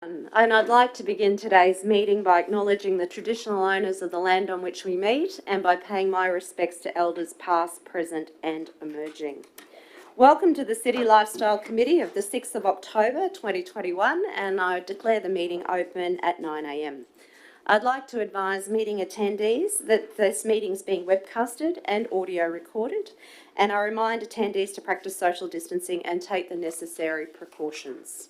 And I'd like to begin today's meeting by acknowledging the traditional owners of the land on which we meet and by paying my respects to elders past, present and emerging. Welcome to the City Lifestyle Committee of the 6th of October 2021, and I declare the meeting open at 9 a.m. I'd like to advise meeting attendees that this meeting is being webcasted and audio recorded, and I remind attendees to practice social distancing and take the necessary precautions.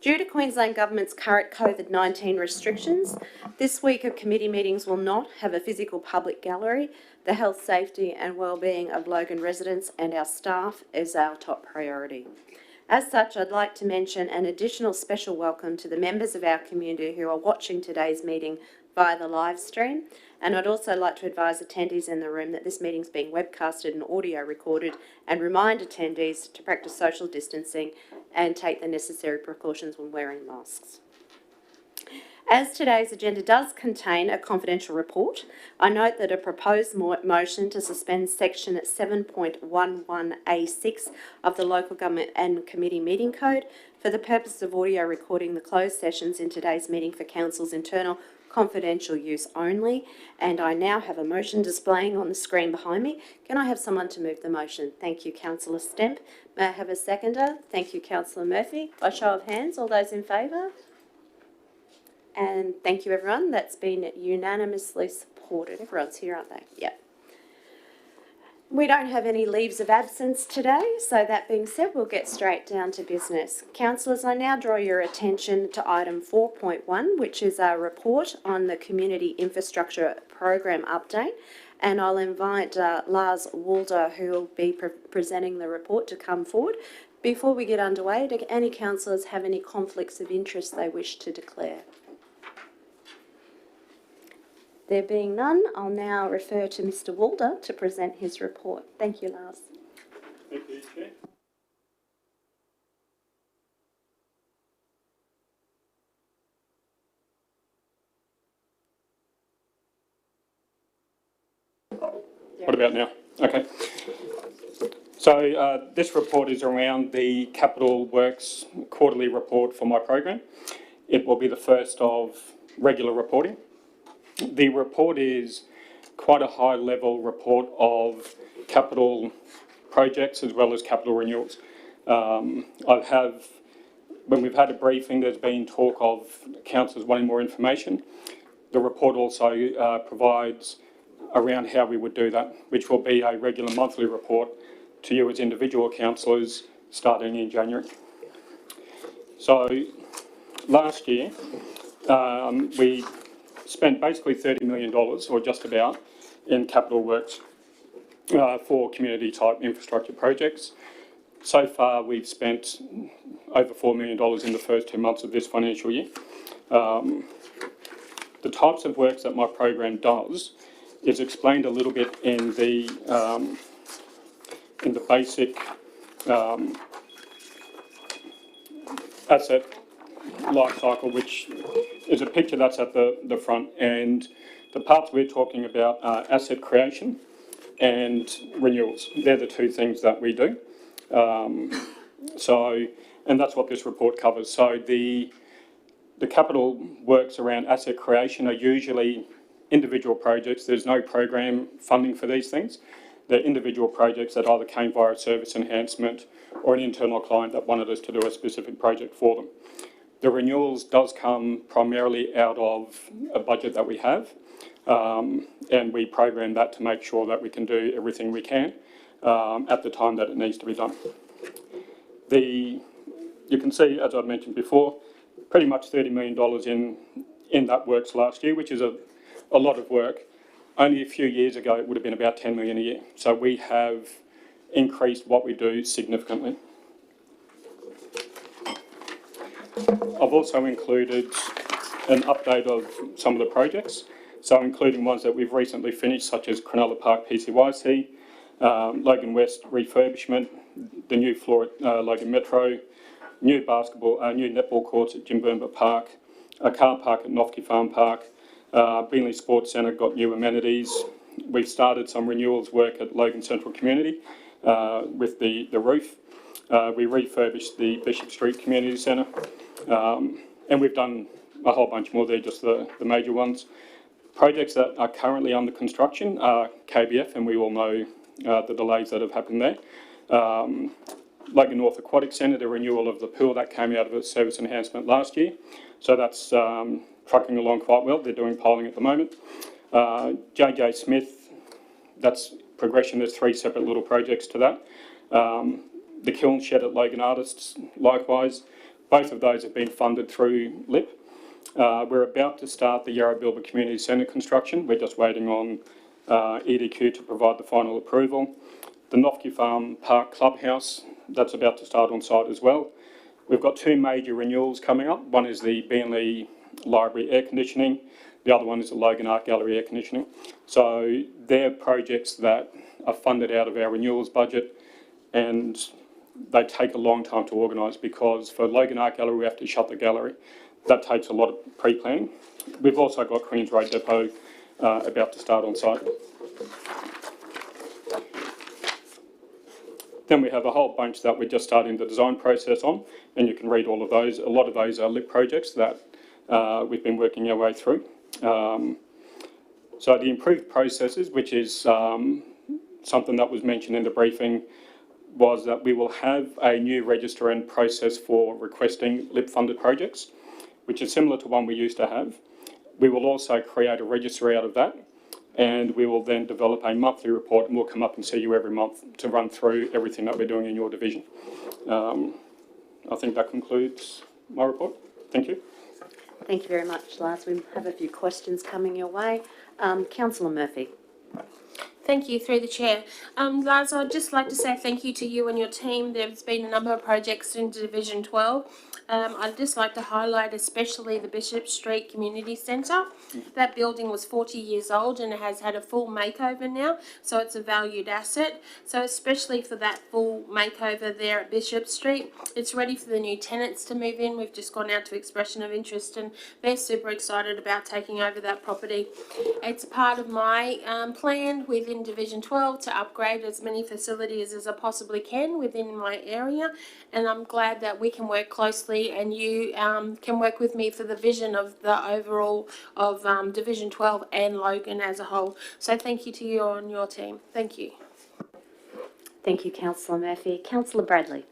Due to Queensland Government's current COVID-19 restrictions, this week of committee meetings will not have a physical public gallery. The health, safety and wellbeing of Logan residents and our staff is our top priority. As such, I'd like to mention an additional special welcome to the members of our community who are watching today's meeting via the live stream. And I'd also like to advise attendees in the room that this meeting is being webcasted and audio recorded, and remind attendees to practice social distancing and take the necessary precautions when wearing masks. As today's agenda does contain a confidential report, I note that a proposed motion to suspend section 7.11A6 of the Local Government and Committee Meeting Code for the purpose of audio recording the closed sessions in today's meeting for Council's internal confidential use only, and I now have a motion displaying on the screen behind me. Can I have someone to move the motion? Thank you, Councillor Stemp. May I have a seconder? Thank you, Councillor Murphy. By show of hands, all those in favour? And thank you, everyone. That's been unanimously supported. Everyone's here, aren't they? Yep. We don't have any leaves of absence today, so that being said, we'll get straight down to business. Councillors, I now draw your attention to item 4.1, which is our report on the Community Infrastructure Program update, and I'll invite Lars Walder, who will be presenting the report, to come forward. Before we get underway, do any councillors have any conflicts of interest they wish to declare? There being none, I'll now refer to Mr. Walder to present his report. Thank you, Lars. Thank you, Chair. What about now? Okay. So this report is around the Capital Works quarterly report for my program. It will be the first of regular reporting. The report is quite a high-level report of capital projects as well as capital renewals. When we've had a briefing, there's been talk of councillors wanting more information. The report also provides around how we would do that, which will be a regular monthly report to you as individual councillors starting in January. So last year, we spent basically $30 million, or just about, in capital works for community type infrastructure projects. So far we've spent over $4 million in the first 2 months of this financial year. The types of works that my program does is explained a little bit in the basic asset life cycle, which is a picture that's at the front, and the parts we're talking about are asset creation and renewals. They're the two things that we do. And that's what this report covers. So the capital works around asset creation are usually individual projects. There's no program funding for these things. They're individual projects that either came via a service enhancement or an internal client that wanted us to do a specific project for them. The renewals does come primarily out of a budget that we have, and we program that to make sure that we can do everything we can at the time that it needs to be done. You can see, as I mentioned before, pretty much $30 million in that works last year, which is a lot of work. Only a few years ago, it would have been about $10 million a year. So we have increased what we do significantly. I've also included an update of some of the projects, so including ones that we've recently finished, such as Cronulla Park PCYC, Logan West refurbishment, the new floor at Logan Metro, new netball courts at Jimboomba Park, a car park at Noffke Farm Park, Beenleigh Sports Centre got new amenities. We've started some renewals work at Logan Central Community with the roof. We refurbished the Bishop Street Community Centre. And we've done a whole bunch more. They're just the major ones. Projects that are currently under construction are KBF, and we all know the delays that have happened there. Logan North Aquatic Centre, the renewal of the pool that came out of its service enhancement last year. So that's trucking along quite well. They're doing piling at the moment. JJ Smith, that's progression. There's 3 separate little projects to that. The kiln shed at Logan Artists, likewise. Both of those have been funded through LIP. We're about to start the Yarra Bilba Community Centre construction. We're just waiting on EDQ to provide the final approval. The Noffke Farm Park Clubhouse, that's about to start on site as well. We've got 2 major renewals coming up. One is the Beenleigh Library air conditioning. The other one is the Logan Art Gallery air conditioning. So they're projects that are funded out of our renewals budget, and they take a long time to organise, because for Logan Art Gallery we have to shut the gallery. That takes a lot of pre-planning. We've also got Queens Road Depot about to start on site. Then we have a whole bunch that we're just starting the design process on, and you can read all of those. A lot of those are LIP projects that we've been working our way through. So the improved processes, which is something that was mentioned in the briefing, was that we will have a new register and process for requesting LIP funded projects, which is similar to one we used to have. We will also create a register out of that, and we will then develop a monthly report, and we'll come up and see you every month to run through everything that we're doing in your division. I think that concludes my report. Thank you. Thank you very much, Lars. We have a few questions coming your way. Councillor Murphy. Thank you, through the chair. Lars, I'd just like to say thank you to you and your team. There's been a number of projects in Division 12. I'd just like to highlight especially the Bishop Street Community Centre. That building was 40 years old and it has had a full makeover now, so it's a valued asset. So especially for that full makeover there at Bishop Street, it's ready for the new tenants to move in. We've just gone out to expression of interest and they're super excited about taking over that property. It's part of my plan within Division 12 to upgrade as many facilities as I possibly can within my area, and I'm glad that we can work closely and you can work with me for the vision of the overall of Division 12 and Logan as a whole. So thank you to you and your team. Thank you. Thank you, Councillor Murphy. Councillor Bradley.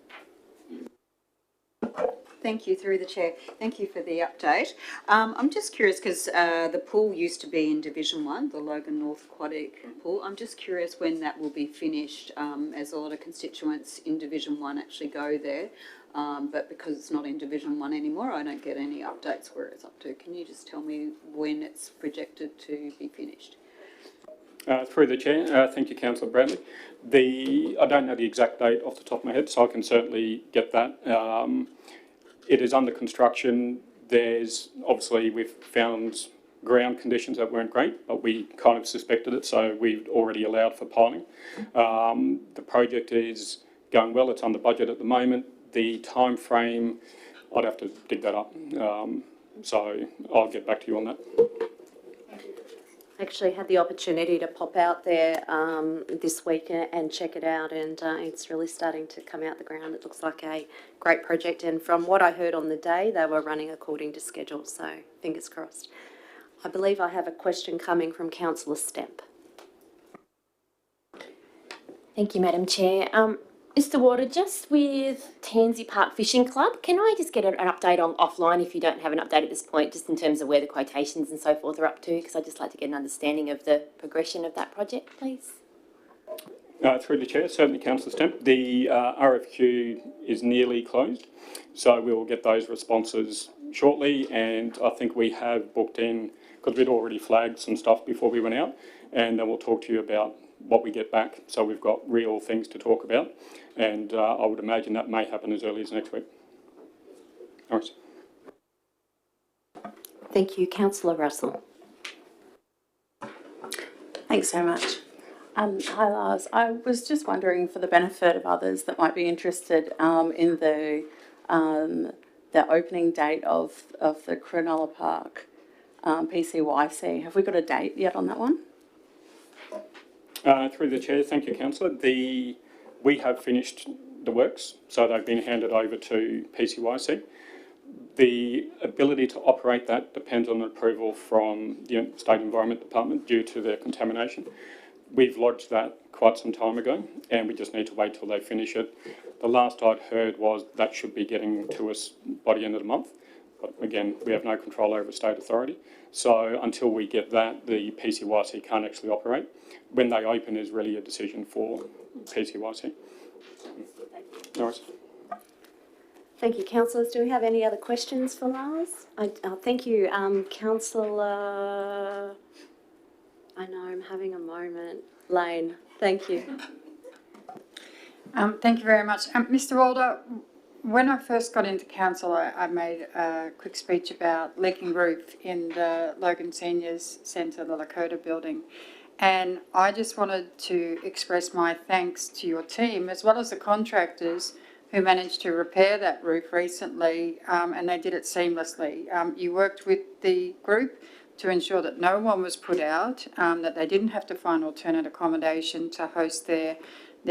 Thank you, through the chair. Thank you for the update. I'm just curious because the pool used to be in Division 1, the Logan North Aquatic pool. I'm just curious when that will be finished, as a lot of constituents in Division 1 actually go there. But because it's not in Division 1 anymore, I don't get any updates where it's up to. Can you just tell me when it's projected to be finished? Through the chair, thank you, Councillor Bradley. I don't know the exact date off the top of my head, so I can certainly get that. It is under construction. There's obviously we've found ground conditions that weren't great, but we kind of suspected it, so we've already allowed for piling. The project is going well. It's under budget at the moment. The time frame, I'd have to dig that up. So I'll get back to you on that. Actually had the opportunity to pop out there this week and check it out, and it's really starting to come out the ground. It looks like a great project, and from what I heard on the day, they were running according to schedule, so fingers crossed. I believe I have a question coming from Councillor Stemp. Thank you, Madam Chair. Mr Warder, just with Tansy Park Fishing Club, can I just get an update on offline if you don't have an update at this point, just in terms of where the quotations and so forth are up to, because I'd just like to get an understanding of the progression of that project, please. Through the chair, certainly Councillor Stemp. The RFQ is nearly closed, so we will get those responses shortly, and I think we have booked in, because we'd already flagged some stuff before we went out, and then we'll talk to you about what we get back. So we've got real things to talk about, and I would imagine that may happen as early as next week. All right. Thank you. Councillor Russell. Thanks so much. Hi Lars, I was just wondering, for the benefit of others that might be interested in the opening date of the Cronulla Park PCYC, have we got a date yet on that one? Through the chair, thank you, Councillor. We have finished the works, so they've been handed over to PCYC. The ability to operate that depends on approval from the State Environment Department due to their contamination. We've lodged that quite some time ago, and we just need to wait till they finish it. The last I'd heard was that should be getting to us by the end of the month. But again, we have no control over state authority. So until we get that, the PCYC can't actually operate. When they open is really a decision for PCYC. No worries. Thank you, councillors. Do we have any other questions for Lars? Thank you, councillor. I know I'm having a moment. Lane, thank you. Thank you very much. Mr. Alder, when I first got into council, I made a quick speech about leaking roof in the Logan Seniors Centre, the Lakota building. And I just wanted to express my thanks to your team, as well as the contractors who managed to repair that roof recently, and they did it seamlessly. You worked with the group to ensure that no one was put out, that they didn't have to find alternate accommodation to host their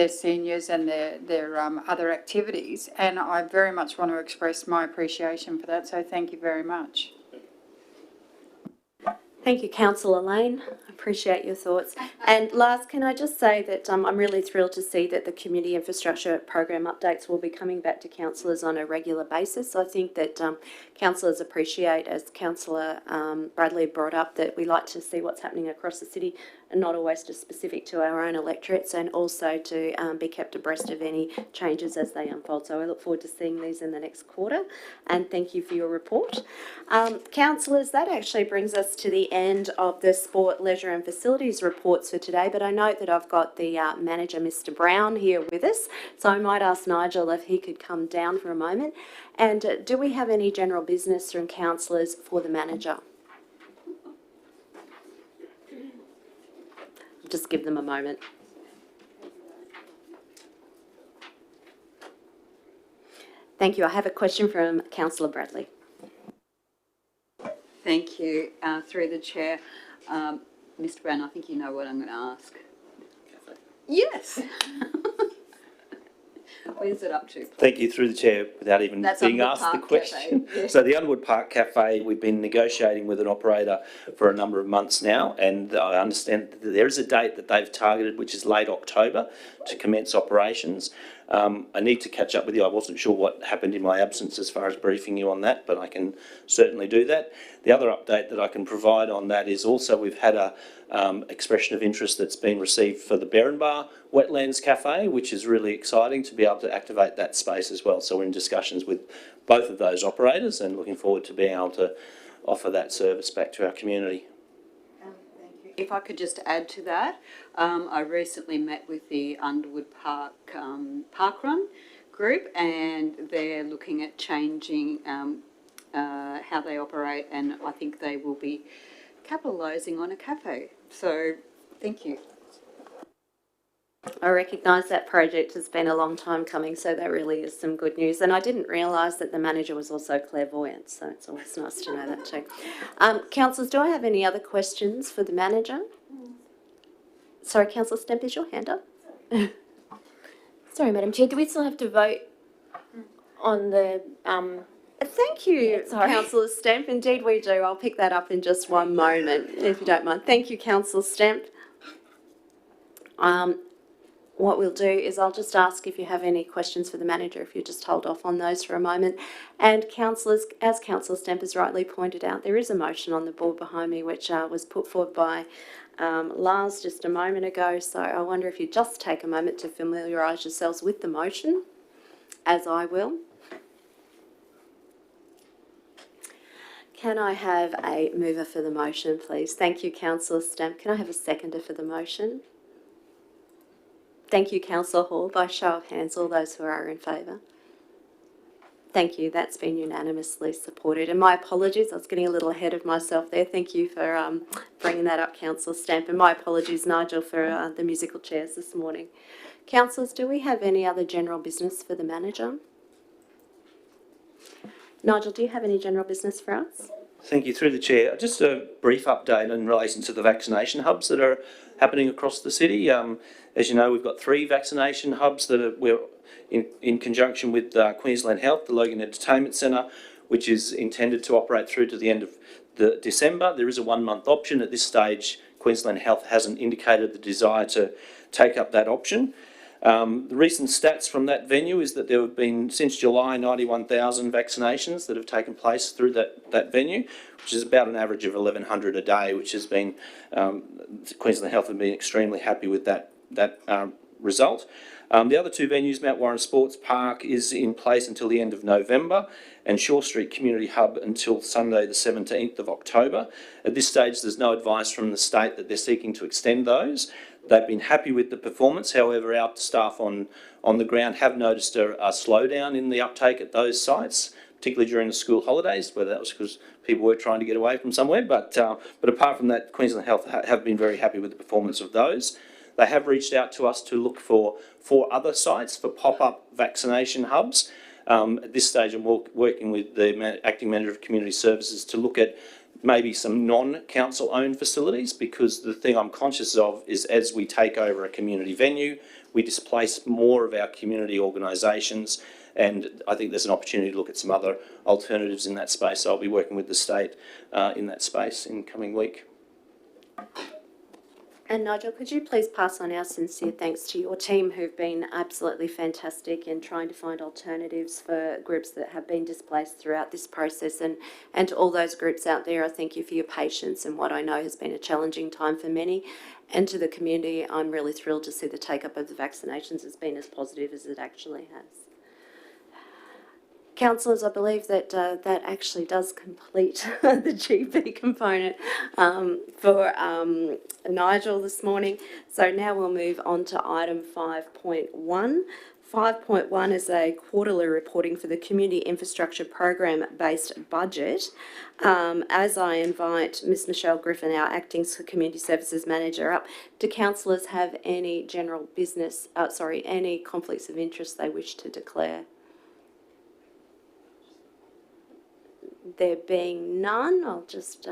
seniors and their other activities. And I very much want to express my appreciation for that, so thank you very much. Thank you, councillor Lane. I appreciate your thoughts. And Lars, can I just say that I'm really thrilled to see that the community infrastructure program updates will be coming back to councillors on a regular basis. I think that councillors appreciate, as councillor Bradley brought up, that we like to see what's happening across the city and not always just specific to our own electorates, and also to be kept abreast of any changes as they unfold. So I look forward to seeing these in the next quarter, and thank you for your report. Councillors, that actually brings us to the end of the sport, leisure and facilities reports for today, but I note that I've got the manager, Mr. Brown, here with us, so I might ask Nigel if he could come down for a moment. And do we have any general business from councillors for the manager? Just give them a moment. Thank you. I have a question from councillor Bradley. Thank you. Through the chair, Mr. Brown, I think you know what I'm going to ask. Yes. Where's it up to, please? Thank you, through the chair, without even That's being Underwood asked the Park question. Cafe, yeah. So the Underwood Park Cafe, we've been negotiating with an operator for a number of months now, and I understand that there is a date that they've targeted, which is late October, to commence operations. I need to catch up with you. I wasn't sure what happened in my absence as far as briefing you on that, but I can certainly do that. The other update that I can provide on that is also we've had a expression of interest that's been received for the Berrinbar Wetlands Cafe, which is really exciting to be able to activate that space as well. So we're in discussions with both of those operators and looking forward to being able to offer that service back to our community. Thank you. If I could just add to that, I recently met with the Underwood Park Parkrun group, and they're looking at changing how they operate, and I think they will be capitalising on a cafe. So thank you. I recognise that project has been a long time coming, so that really is some good news. And I didn't realise that the manager was also clairvoyant, so it's always nice to know that too. Councillors, do I have any other questions for the manager? Sorry, councillor Stemp, is your hand up? Sorry, Madam Chair, do we still have to vote on the, Thank you, Yeah, sorry. councillor Stemp. Indeed we do. I'll pick that up in just one moment, if you don't mind. Thank you, councillor Stemp. What we'll do is I'll just ask if you have any questions for the manager, if you just hold off on those for a moment. And councillors, as councillor Stemp has rightly pointed out, there is a motion on the board behind me which was put forward by Lars just a moment ago. So I wonder if you just take a moment to familiarise yourselves with the motion, as I will. Can I have a mover for the motion, please? Thank you, councillor Stemp. Can I have a seconder for the motion? Thank you, councillor Hall. By show of hands, all those who are in favour. Thank you. That's been unanimously supported. And my apologies, I was getting a little ahead of myself there. Thank you for bringing that up, councillor Stemp. And my apologies, Nigel, for the musical chairs this morning. Councillors, do we have any other general business for the manager? Nigel, do you have any general business for us? Thank you, through the chair. Just a brief update in relation to the vaccination hubs that are happening across the city. As you know, we've got 3 vaccination hubs that we're in conjunction with Queensland Health, the Logan Entertainment Centre. which is intended to operate through to the end of the December. There is a 1 month option. At this stage, Queensland Health hasn't indicated the desire to take up that option. The recent stats from that venue is that there have been, since July, 91,000 vaccinations that have taken place through that venue, which is about an average of 1,100 a day, which has been, Queensland Health have been extremely happy with that result. The other two venues, Mount Warren Sports Park is in place until the end of November, and Shaw Street Community Hub until Sunday the 17th of October. At this stage, there's no advice from the state that they're seeking to extend those. They've been happy with the performance. However, our staff on the ground have noticed a slowdown in the uptake at those sites, particularly during the school holidays, whether that was because people were trying to get away from somewhere. But apart from that, Queensland Health have been very happy with the performance of those. They have reached out to us to look for 4 other sites for pop-up vaccination hubs. At this stage, I'm working with the Acting Manager of Community Services to look at maybe some non-council owned facilities, because the thing I'm conscious of is as we take over a community venue, we displace more of our community organisations, and I think there's an opportunity to look at some other alternatives in that space. So I'll be working with the state in that space in the coming week. And Nigel, could you please pass on our sincere thanks to your team, who've been absolutely fantastic in trying to find alternatives for groups that have been displaced throughout this process, and to all those groups out there, I thank you for your patience in what I know has been a challenging time for many. And to the community, I'm really thrilled to see the take-up of the vaccinations has been as positive as it actually has. Councillors, I believe that that actually does complete the GB component for Nigel this morning. So now we'll move on to item 5.1. 5.1 is a quarterly reporting for the Community Infrastructure Program-based budget. As I invite Ms Michelle Griffin, our Acting Community Services Manager, up, do councillors have any general business, any conflicts of interest they wish to declare? There being none, I'll just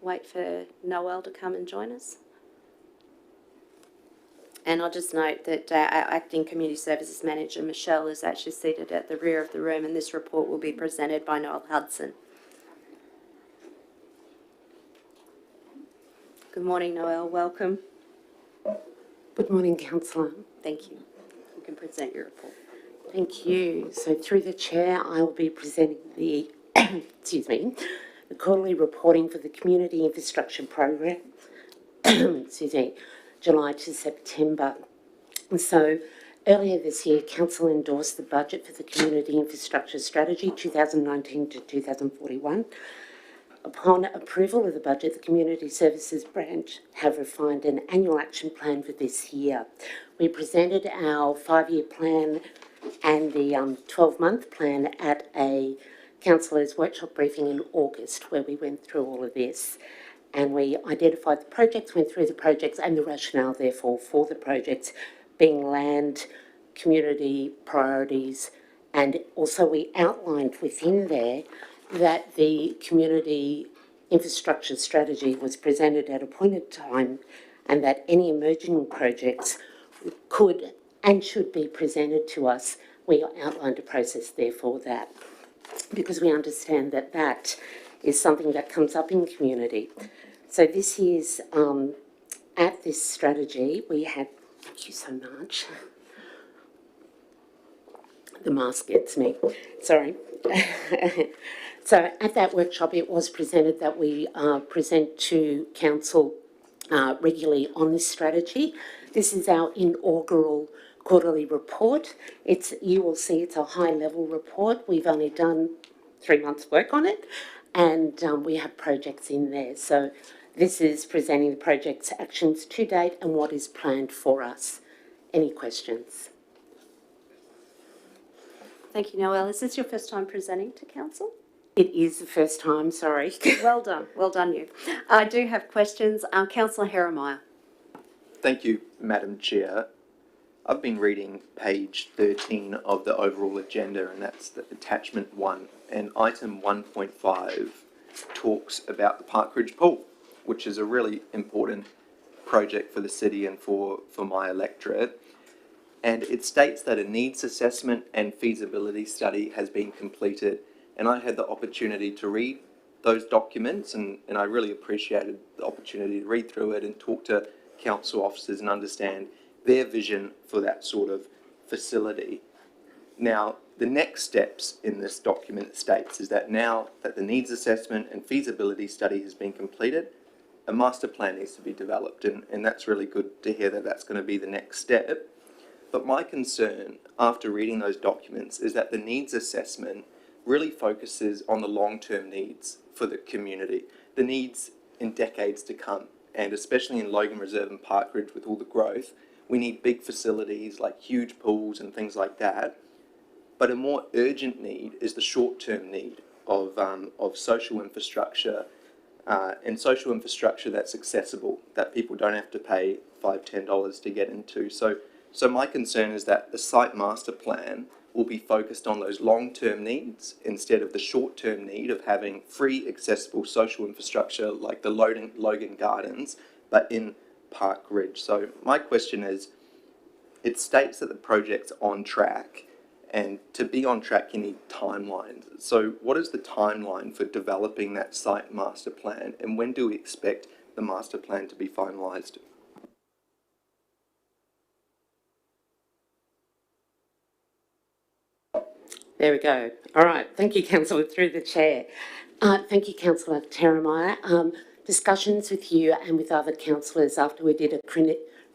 wait for Noel to come and join us. And I'll just note that our Acting Community Services Manager, Michelle, is actually seated at the rear of the room, and this report will be presented by Noel Hudson. Good morning, Noel. Welcome. Good morning, Councillor. Thank you. You can present your report. Thank you. So through the Chair, I will be presenting the the quarterly reporting for the Community Infrastructure Program, July to September. So earlier this year, Council endorsed the budget for the Community Infrastructure Strategy 2019 to 2041. Upon approval of the budget, the Community Services Branch have refined an annual action plan for this year. We presented our 5-year plan and the 12-month plan at a councillors' workshop briefing in August, where we went through all of this, and we identified the projects, went through the projects and the rationale, therefore, for the projects, being land, community priorities, and also we outlined within there that the community infrastructure strategy was presented at a point in time, and that any emerging projects could and should be presented to us. We outlined a process there for that, because we understand that that is something that comes up in community. So this year's, at this strategy, we had, thank you so much. The mask gets me, sorry. So at that workshop, it was presented that we present to Council regularly on this strategy. This is our inaugural quarterly report. You will see it's a high-level report. We've only done 3 months' work on it, and we have projects in there. So this is presenting the project's actions to date and what is planned for us. Any questions? Thank you, Noel. Is this your first time presenting to Council? It is the first time, sorry. Well done you. I do have questions. Councillor Herremeyer. Thank you, Madam Chair. I've been reading page 13 of the overall agenda, and that's the attachment 1. And item 1.5 talks about the Parkridge Pool, which is a really important project for the city and for my electorate. And it states that a needs assessment and feasibility study has been completed and I had the opportunity to read those documents, and I really appreciated the opportunity to read through it and talk to council officers and understand their vision for that sort of facility. Now, the next steps in this document states is that now that the needs assessment and feasibility study has been completed, a master plan needs to be developed, and that's really good to hear that that's going to be the next step. But my concern after reading those documents is that the needs assessment really focuses on the long-term needs for the community, the needs in decades to come, and especially in Logan Reserve and Parkridge with all the growth, we need big facilities like huge pools and things like that. But a more urgent need is the short-term need of social infrastructure, and social infrastructure that's accessible, that people don't have to pay $5, $10 to get into. So my concern is that the site master plan will be focused on those long-term needs instead of the short-term need of having free, accessible social infrastructure like the Logan Gardens, but in Park Ridge. So my question is, it states that the project's on track, and to be on track you need timelines. So what is the timeline for developing that site master plan, and when do we expect the master plan to be finalised? There we go. All right. Thank you, Councillor, through the chair. Thank you, Councillor Terramire. Discussions with you and with other councillors after we did a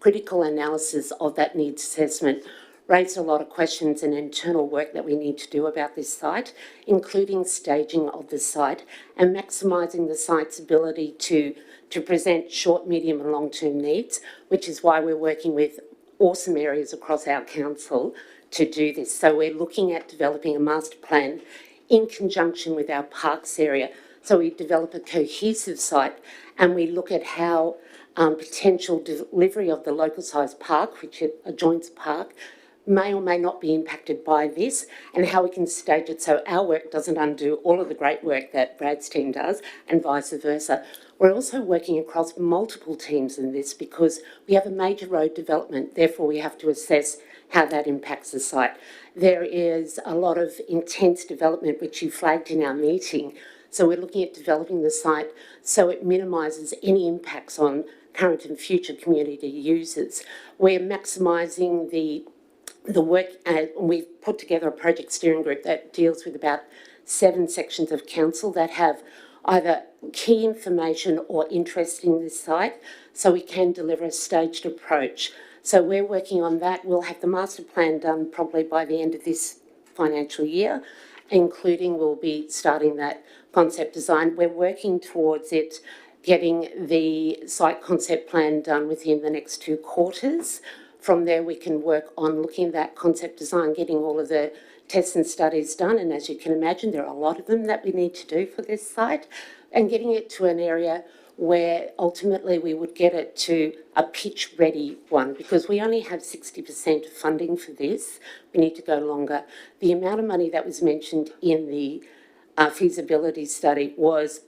critical analysis of that needs assessment raised a lot of questions and internal work that we need to do about this site, including staging of the site and maximising the site's ability to present short, medium and long-term needs, which is why we're working with awesome areas across our council to do this. So we're looking at developing a master plan in conjunction with our parks area. So we develop a cohesive site and we look at how potential delivery of the local sized park, which adjoins park, may or may not be impacted by this, and how we can stage it so our work doesn't undo all of the great work that Brad's team does and vice versa. We're also working across multiple teams in this because we have a major road development, therefore we have to assess how that impacts the site. There is a lot of intense development which you flagged in our meeting, so we're looking at developing the site so it minimises any impacts on current and future community users. We're maximising the work, and we've put together a project steering group that deals with about 7 sections of council that have either key information or interest in this site, so we can deliver a staged approach. So we're working on that. We'll have the master plan done probably by the end of this financial year, including we'll be starting that concept design. We're working towards it, getting the site concept plan done within the next 2 quarters. From there, we can work on looking at that concept design, getting all of the tests and studies done. And as you can imagine, there are a lot of them that we need to do for this site, and getting it to an area where ultimately we would get it to a pitch-ready one, because we only have 60% funding for this. We need to go longer. The amount of money that was mentioned in the feasibility study was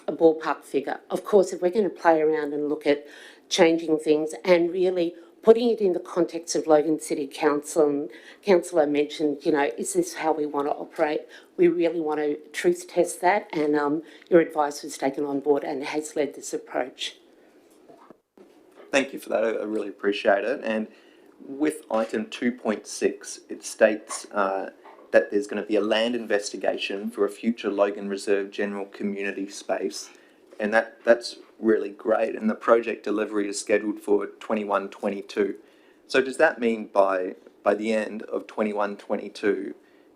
a ballpark figure. Of course, if we're going to play around and look at changing things and really putting it in the context of Logan City Council, and Councillor mentioned, you know, is this how we want to operate? We really want to truth test that, and your advice was taken on board and has led this approach. Thank you for that. I really appreciate it. And with item 2.6, it states that there's going to be a land investigation for a future Logan Reserve general community space, and that's really great. And the project delivery is scheduled for 21-22. So does that mean by the end of 21-22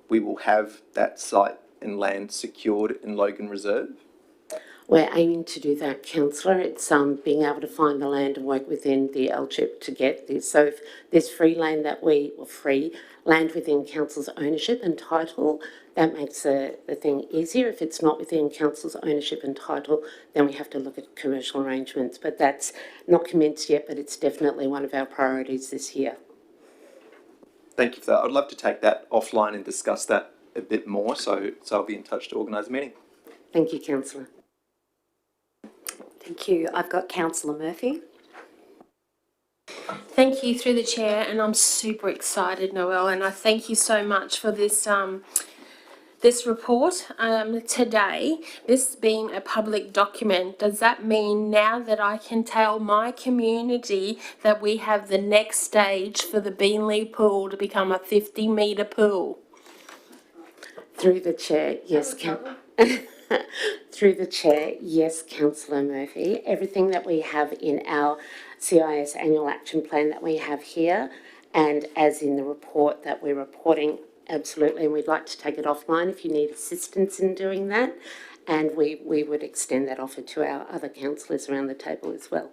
we will have that site and land secured in Logan Reserve? We're aiming to do that, Councillor. It's being able to find the land and work within the LGIP to get this. So if there's free land free land within council's ownership and title, that makes the thing easier. If it's not within council's ownership and title, then we have to look at commercial arrangements. But that's not commenced yet, but it's definitely one of our priorities this year. Thank you for that. I'd love to take that offline and discuss that a bit more, so I'll be in touch to organise a meeting. Thank you, Councillor. Thank you. I've got Councillor Murphy. Thank you through the chair, and I'm super excited, Noelle, and I thank you so much for this this report today, this being a public document, does that mean now that I can tell my community that we have the next stage for the Beanley pool to become a 50-metre pool? Through the chair, yes, through the chair, yes, councillor Murphy. Everything that we have in our CIS annual action plan that we have here, and as in the report that we're reporting, absolutely, and we'd like to take it offline if you need assistance in doing that, and we would extend that offer to our other councillors around the table as well.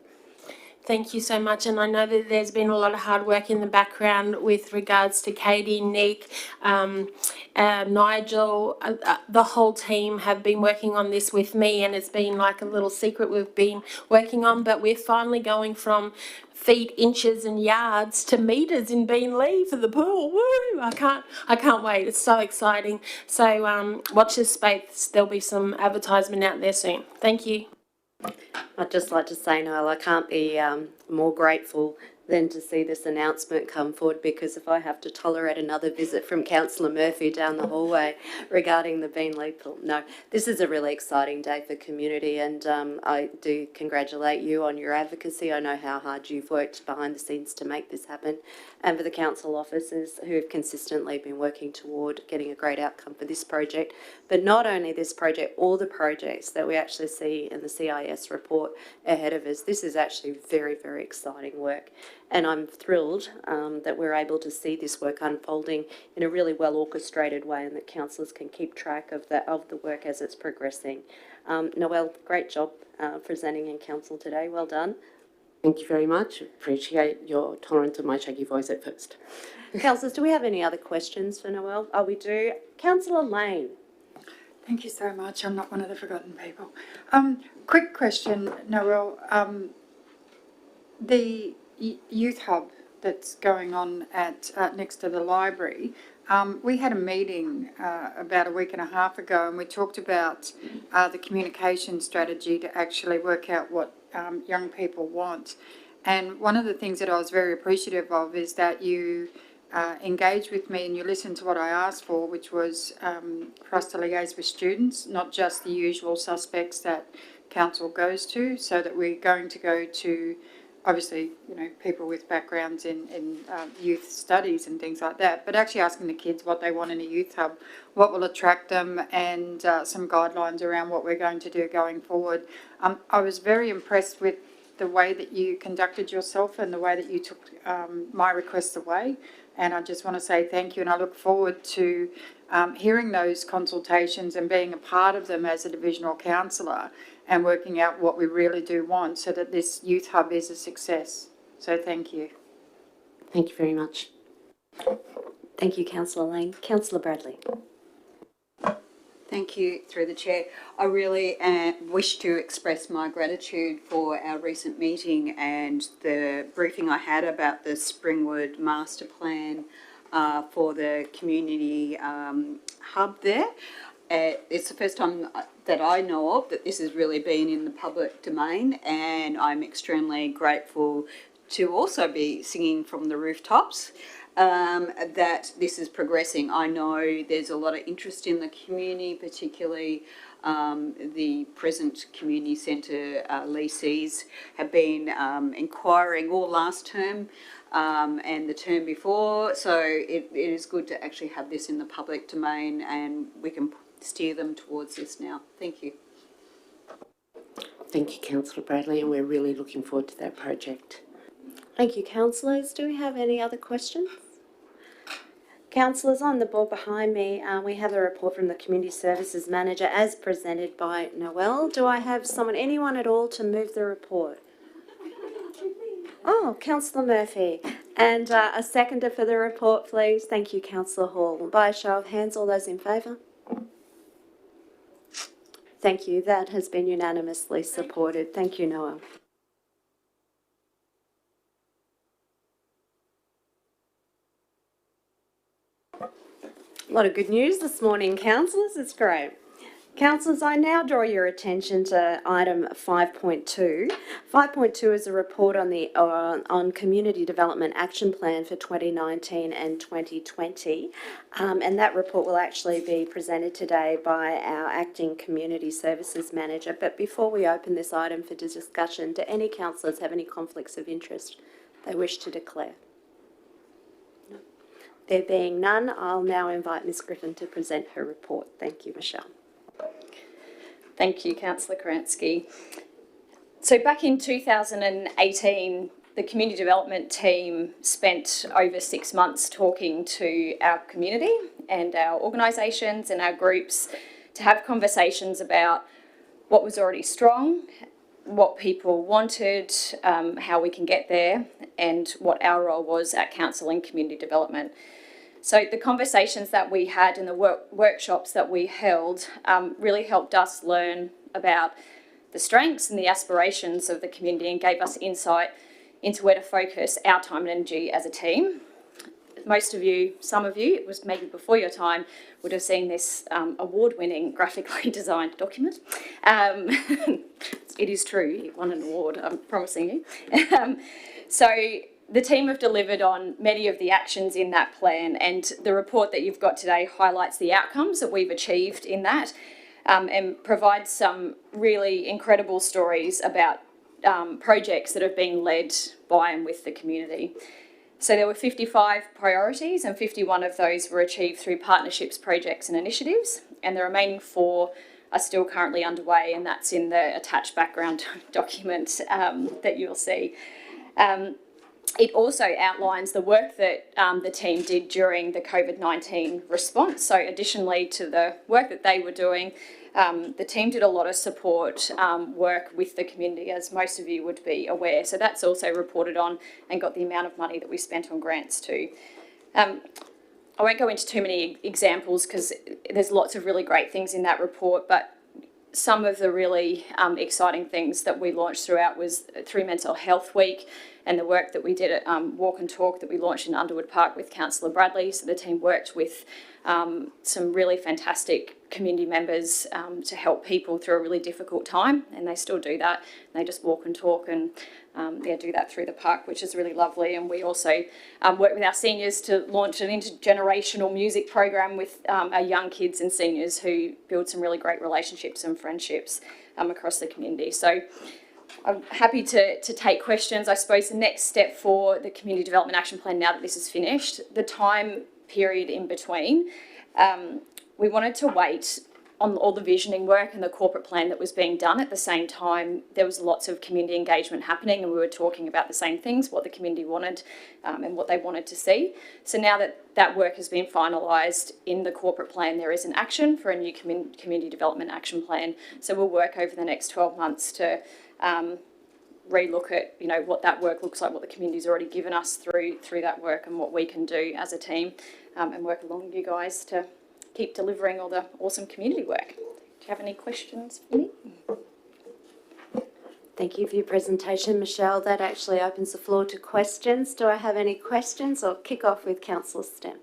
Thank you so much, and I know that there's been a lot of hard work in the background with regards to Katie, Nick, Nigel, the whole team have been working on this with me, and it's been like a little secret we've been working on, but we're finally going from feet, inches and yards to metres in Beanley for the pool. Woo! I can't wait. It's so exciting. So watch this space. There'll be some advertisement out there soon. Thank you. I'd just like to say, Noel, I can't be more grateful than to see this announcement come forward, because if I have to tolerate another visit from Councillor Murphy down the hallway regarding the Beanley pool, no, this is a really exciting day for community, and I do congratulate you on your advocacy. I know how hard you've worked behind the scenes to make this happen, and for the council officers who have consistently been working toward getting a great outcome for this project. But not only this project, all the projects that we actually see in the CIS report ahead of us. This is actually very, very exciting work. And I'm thrilled that we're able to see this work unfolding in a really well orchestrated way, and that councillors can keep track of the work as it's progressing. Noel, great job presenting in council today. Well done. Thank you very much. Appreciate your tolerance of my shaggy voice at first. Councillors, do we have any other questions for Noel? Oh, we do. Councillor Lane. Thank you so much. I'm not one of the forgotten people. Quick question, Noel. The youth hub that's going on at next to the library, we had a meeting about a week and a half ago, and we talked about the communication strategy to actually work out what young people want. And one of the things that I was very appreciative of is that you engaged with me and you listened to what I asked for, which was for us to liaise with students, not just the usual suspects that council goes to, so that we're going to go to, obviously, you know, people with backgrounds in youth studies and things like that, but actually asking the kids what they want in a youth hub, what will attract them, and some guidelines around what we're going to do going forward. I was very impressed with the way that you conducted yourself and the way that you took my requests away. And I just want to say thank you, and I look forward to hearing those consultations and being a part of them as a divisional councillor and working out what we really do want so that this youth hub is a success. So thank you. Thank you very much. Thank you, Councillor Lane. Councillor Bradley. Thank you, through the chair. I really wish to express my gratitude for our recent meeting and the briefing I had about the Springwood Master Plan for the community hub there. It's the first time that I know of that this has really been in the public domain, and I'm extremely grateful to also be singing from the rooftops that this is progressing. I know there's a lot of interest in the community, particularly the present community centre leasees have been inquiring all last term and the term before, so it is good to actually have this in the public domain, and we can steer them towards this now. Thank you. Thank you, Councillor Bradley, and we're really looking forward to that project. Thank you, councillors. Do we have any other questions? Councillors, on the board behind me, we have a report from the Community Services Manager as presented by Noel. Do I have anyone at all to move the report? Oh, Councillor Murphy. And a seconder for the report, please. Thank you, Councillor Hall. By a show of hands, all those in favour? Thank you. That has been unanimously supported. Thank you, Noel. A lot of good news this morning, councillors. It's great. Councillors, I now draw your attention to item 5.2. 5.2 is a report on the on Community Development Action Plan for 2019 and 2020, and that report will actually be presented today by our Acting Community Services Manager. But before we open this item for discussion, do any councillors have any conflicts of interest they wish to declare? No. There being none, I'll now invite Ms Griffin to present her report. Thank you, Michelle. Thank you, Councillor Karansky. So back in 2018, the community development team spent over 6 months talking to our community and our organisations and our groups to have conversations about what was already strong, what people wanted, how we can get there, and what our role was at council and community development. So the conversations that we had and the workshops that we held really helped us learn about the strengths and the aspirations of the community and gave us insight into where to focus our time and energy as a team. Most of you, some of you, it was maybe before your time, would have seen this award-winning graphically designed document. It is true, it won an award, I'm promising you. So the team have delivered on many of the actions in that plan, and the report that you've got today highlights the outcomes that we've achieved in that, and provides some really incredible stories about projects that have been led by and with the community. So there were 55 priorities, and 51 of those were achieved through partnerships, projects and initiatives, and the remaining 4 are still currently underway, and that's in the attached background document that you'll see. It also outlines the work that the team did during the COVID-19 response. So additionally to the work that they were doing, the team did a lot of support work with the community, as most of you would be aware. So that's also reported on and got the amount of money that we spent on grants too. I won't go into too many examples because there's lots of really great things in that report, but some of the really exciting things that we launched throughout was through Mental Health Week and the work that we did at Walk and Talk that we launched in Underwood Park with Councillor Bradley. So the team worked with some really fantastic community members to help people through a really difficult time, and they still do that. They just walk and talk and do that through the park, which is really lovely. And we also work with our seniors to launch an intergenerational music program with our young kids and seniors who build some really great relationships and friendships across the community. So I'm happy to take questions. I suppose the next step for the Community Development Action Plan, now that this is finished, the time period in between, we wanted to wait on all the visioning work and the corporate plan that was being done. At the same time, there was lots of community engagement happening, and we were talking about the same things, what the community wanted and what they wanted to see. So now that that work has been finalised in the corporate plan, there is an action for a new community development action plan. So we'll work over the next 12 months to relook at, you know, what that work looks like, what the community's already given us through that work, and what we can do as a team, and work along with you guys to keep delivering all the awesome community work. Do you have any questions for me? Thank you for your presentation, Michelle. That actually opens the floor to questions. Do I have any questions? Or kick off with Councillor Stemp.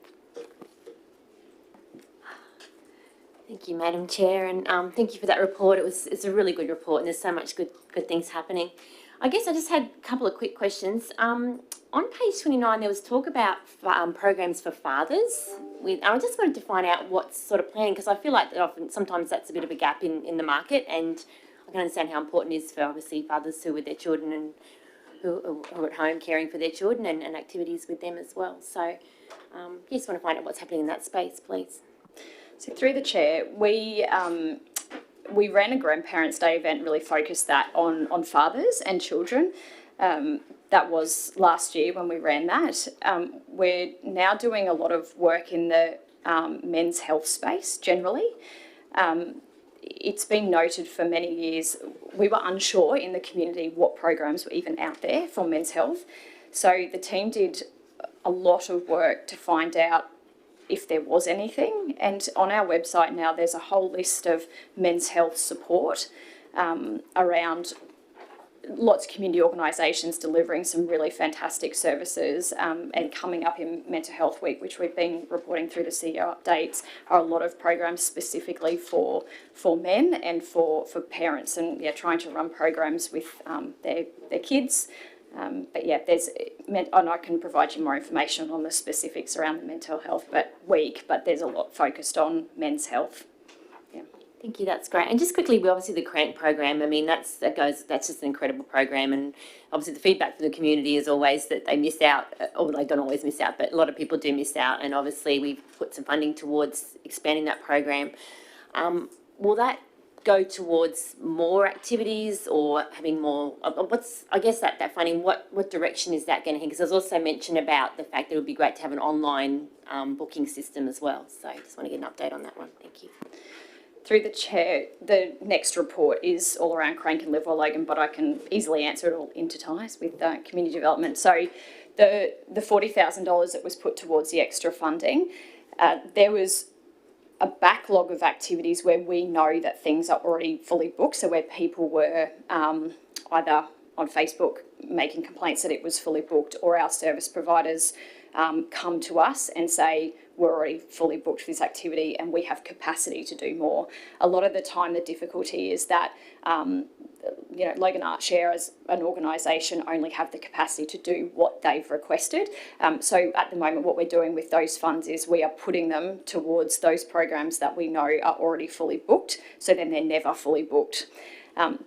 Thank you, Madam Chair, and thank you for that report. It's a really good report, and there's so much good things happening. I guess I just had a couple of quick questions. On page 29, there was talk about programs for fathers. I just wanted to find out what's sort of planned, because I feel like that sometimes that's a bit of a gap in the market, and I can understand how important it is for obviously fathers who are with their children and who are at home caring for their children and activities with them as well. So just want to find out what's happening in that space, please. So through the chair, we ran a Grandparents' Day event, really focused that on fathers and children. That was last year when we ran that. We're now doing a lot of work in the men's health space generally. It's been noted for many years, we were unsure in the community what programs were even out there for men's health. So the team did a lot of work to find out if there was anything, and on our website now there's a whole list of men's health support around lots of community organisations delivering some really fantastic services, and coming up in Mental Health Week, which we've been reporting through the CEO updates, are a lot of programs specifically for men and for parents, and trying to run programs with their kids. But and I can provide you more information on the specifics around the mental health week, but there's a lot focused on men's health. Thank you, that's great. And just quickly, obviously the CRANK program, I mean, that's just an incredible program, and obviously the feedback from the community is always that they miss out, or they don't always miss out, but a lot of people do miss out, and obviously we've put some funding towards expanding that program. Will that go towards more activities or having more, I guess that funding, what direction is that going to head? Because there's also mention about the fact that it would be great to have an online booking system as well. So I just want to get an update on that one. Thank you. Through the chair, the next report is all around CRANK and Live Well Logan, but I can easily answer it all interties with community development. So the $40,000 that was put towards the extra funding, there was a backlog of activities where we know that things are already fully booked, so where people were either on Facebook making complaints that it was fully booked, or our service providers come to us and say, we're already fully booked for this activity and we have capacity to do more. A lot of the time the difficulty is that Logan Art Share as an organisation only have the capacity to do what they've requested. So at the moment what we're doing with those funds is we are putting them towards those programs that we know are already fully booked, so then they're never fully booked.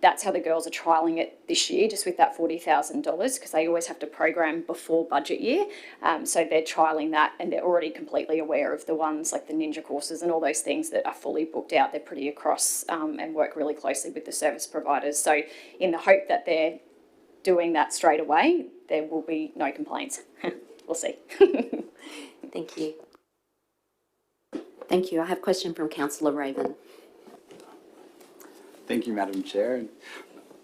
That's how the girls are trialling it this year, just with that $40,000, because they always have to program before budget year. So they're trialling that, and they're already completely aware of the ones like the ninja courses and all those things that are fully booked out. They're pretty across and work really closely with the service providers. So in the hope that they're doing that straight away, there will be no complaints. We'll see. Thank you. Thank you. I have a question from Councillor Raven. Thank you, Madam Chair.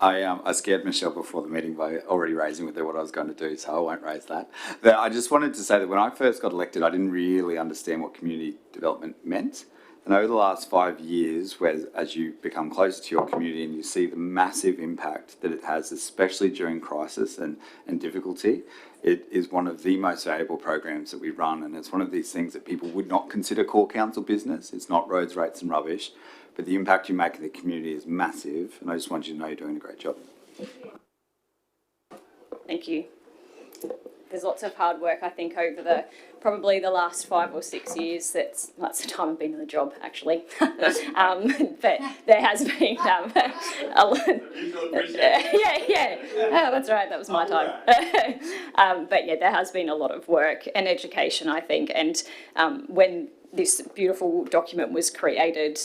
I scared Michelle before the meeting by already raising with her what I was going to do, so I won't raise that. But I just wanted to say that when I first got elected, I didn't really understand what community development meant. And over the last 5 years, as you become closer to your community and you see the massive impact that it has, especially during crisis and difficulty, it is one of the most valuable programs that we run. And it's one of these things that people would not consider core council business. It's not roads, rates and rubbish. But the impact you make in the community is massive, and I just want you to know you're doing a great job. Thank you. There's lots of hard work, I think, over probably the last 5 or 6 years. That's the time I've been in the job, actually. But there has been a lot. Yeah. Oh, that's right. That was my time. But yeah, there has been a lot of work and education, I think. And when this beautiful document was created,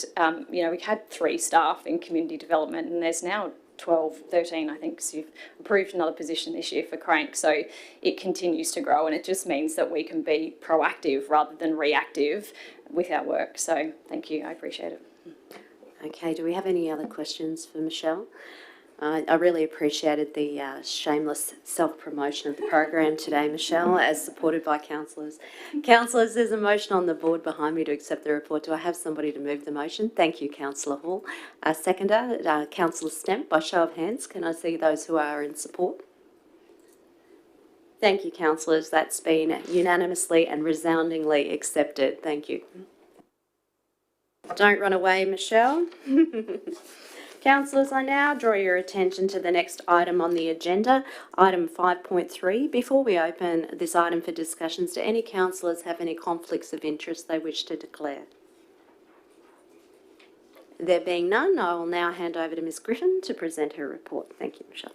we had 3 staff in community development, and there's now 12, 13, I think, because you've approved another position this year for CRANK. So it continues to grow, and it just means that we can be proactive rather than reactive with our work. So thank you, I appreciate it. Okay, do we have any other questions for Michelle? I really appreciated the shameless self-promotion of the program today, Michelle, as supported by councillors. Councillors, there's a motion on the board behind me to accept the report. Do I have somebody to move the motion? Thank you, Councillor Hall. Seconder, Councillor Stemp, by show of hands. Can I see those who are in support? Thank you, councillors. That's been unanimously and resoundingly accepted. Thank you. Don't run away, Michelle. Councillors, I now draw your attention to the next item on the agenda, item 5.3. Before we open this item for discussions, do any councillors have any conflicts of interest they wish to declare? There being none, I will now hand over to Ms Griffin to present her report. Thank you, Michelle.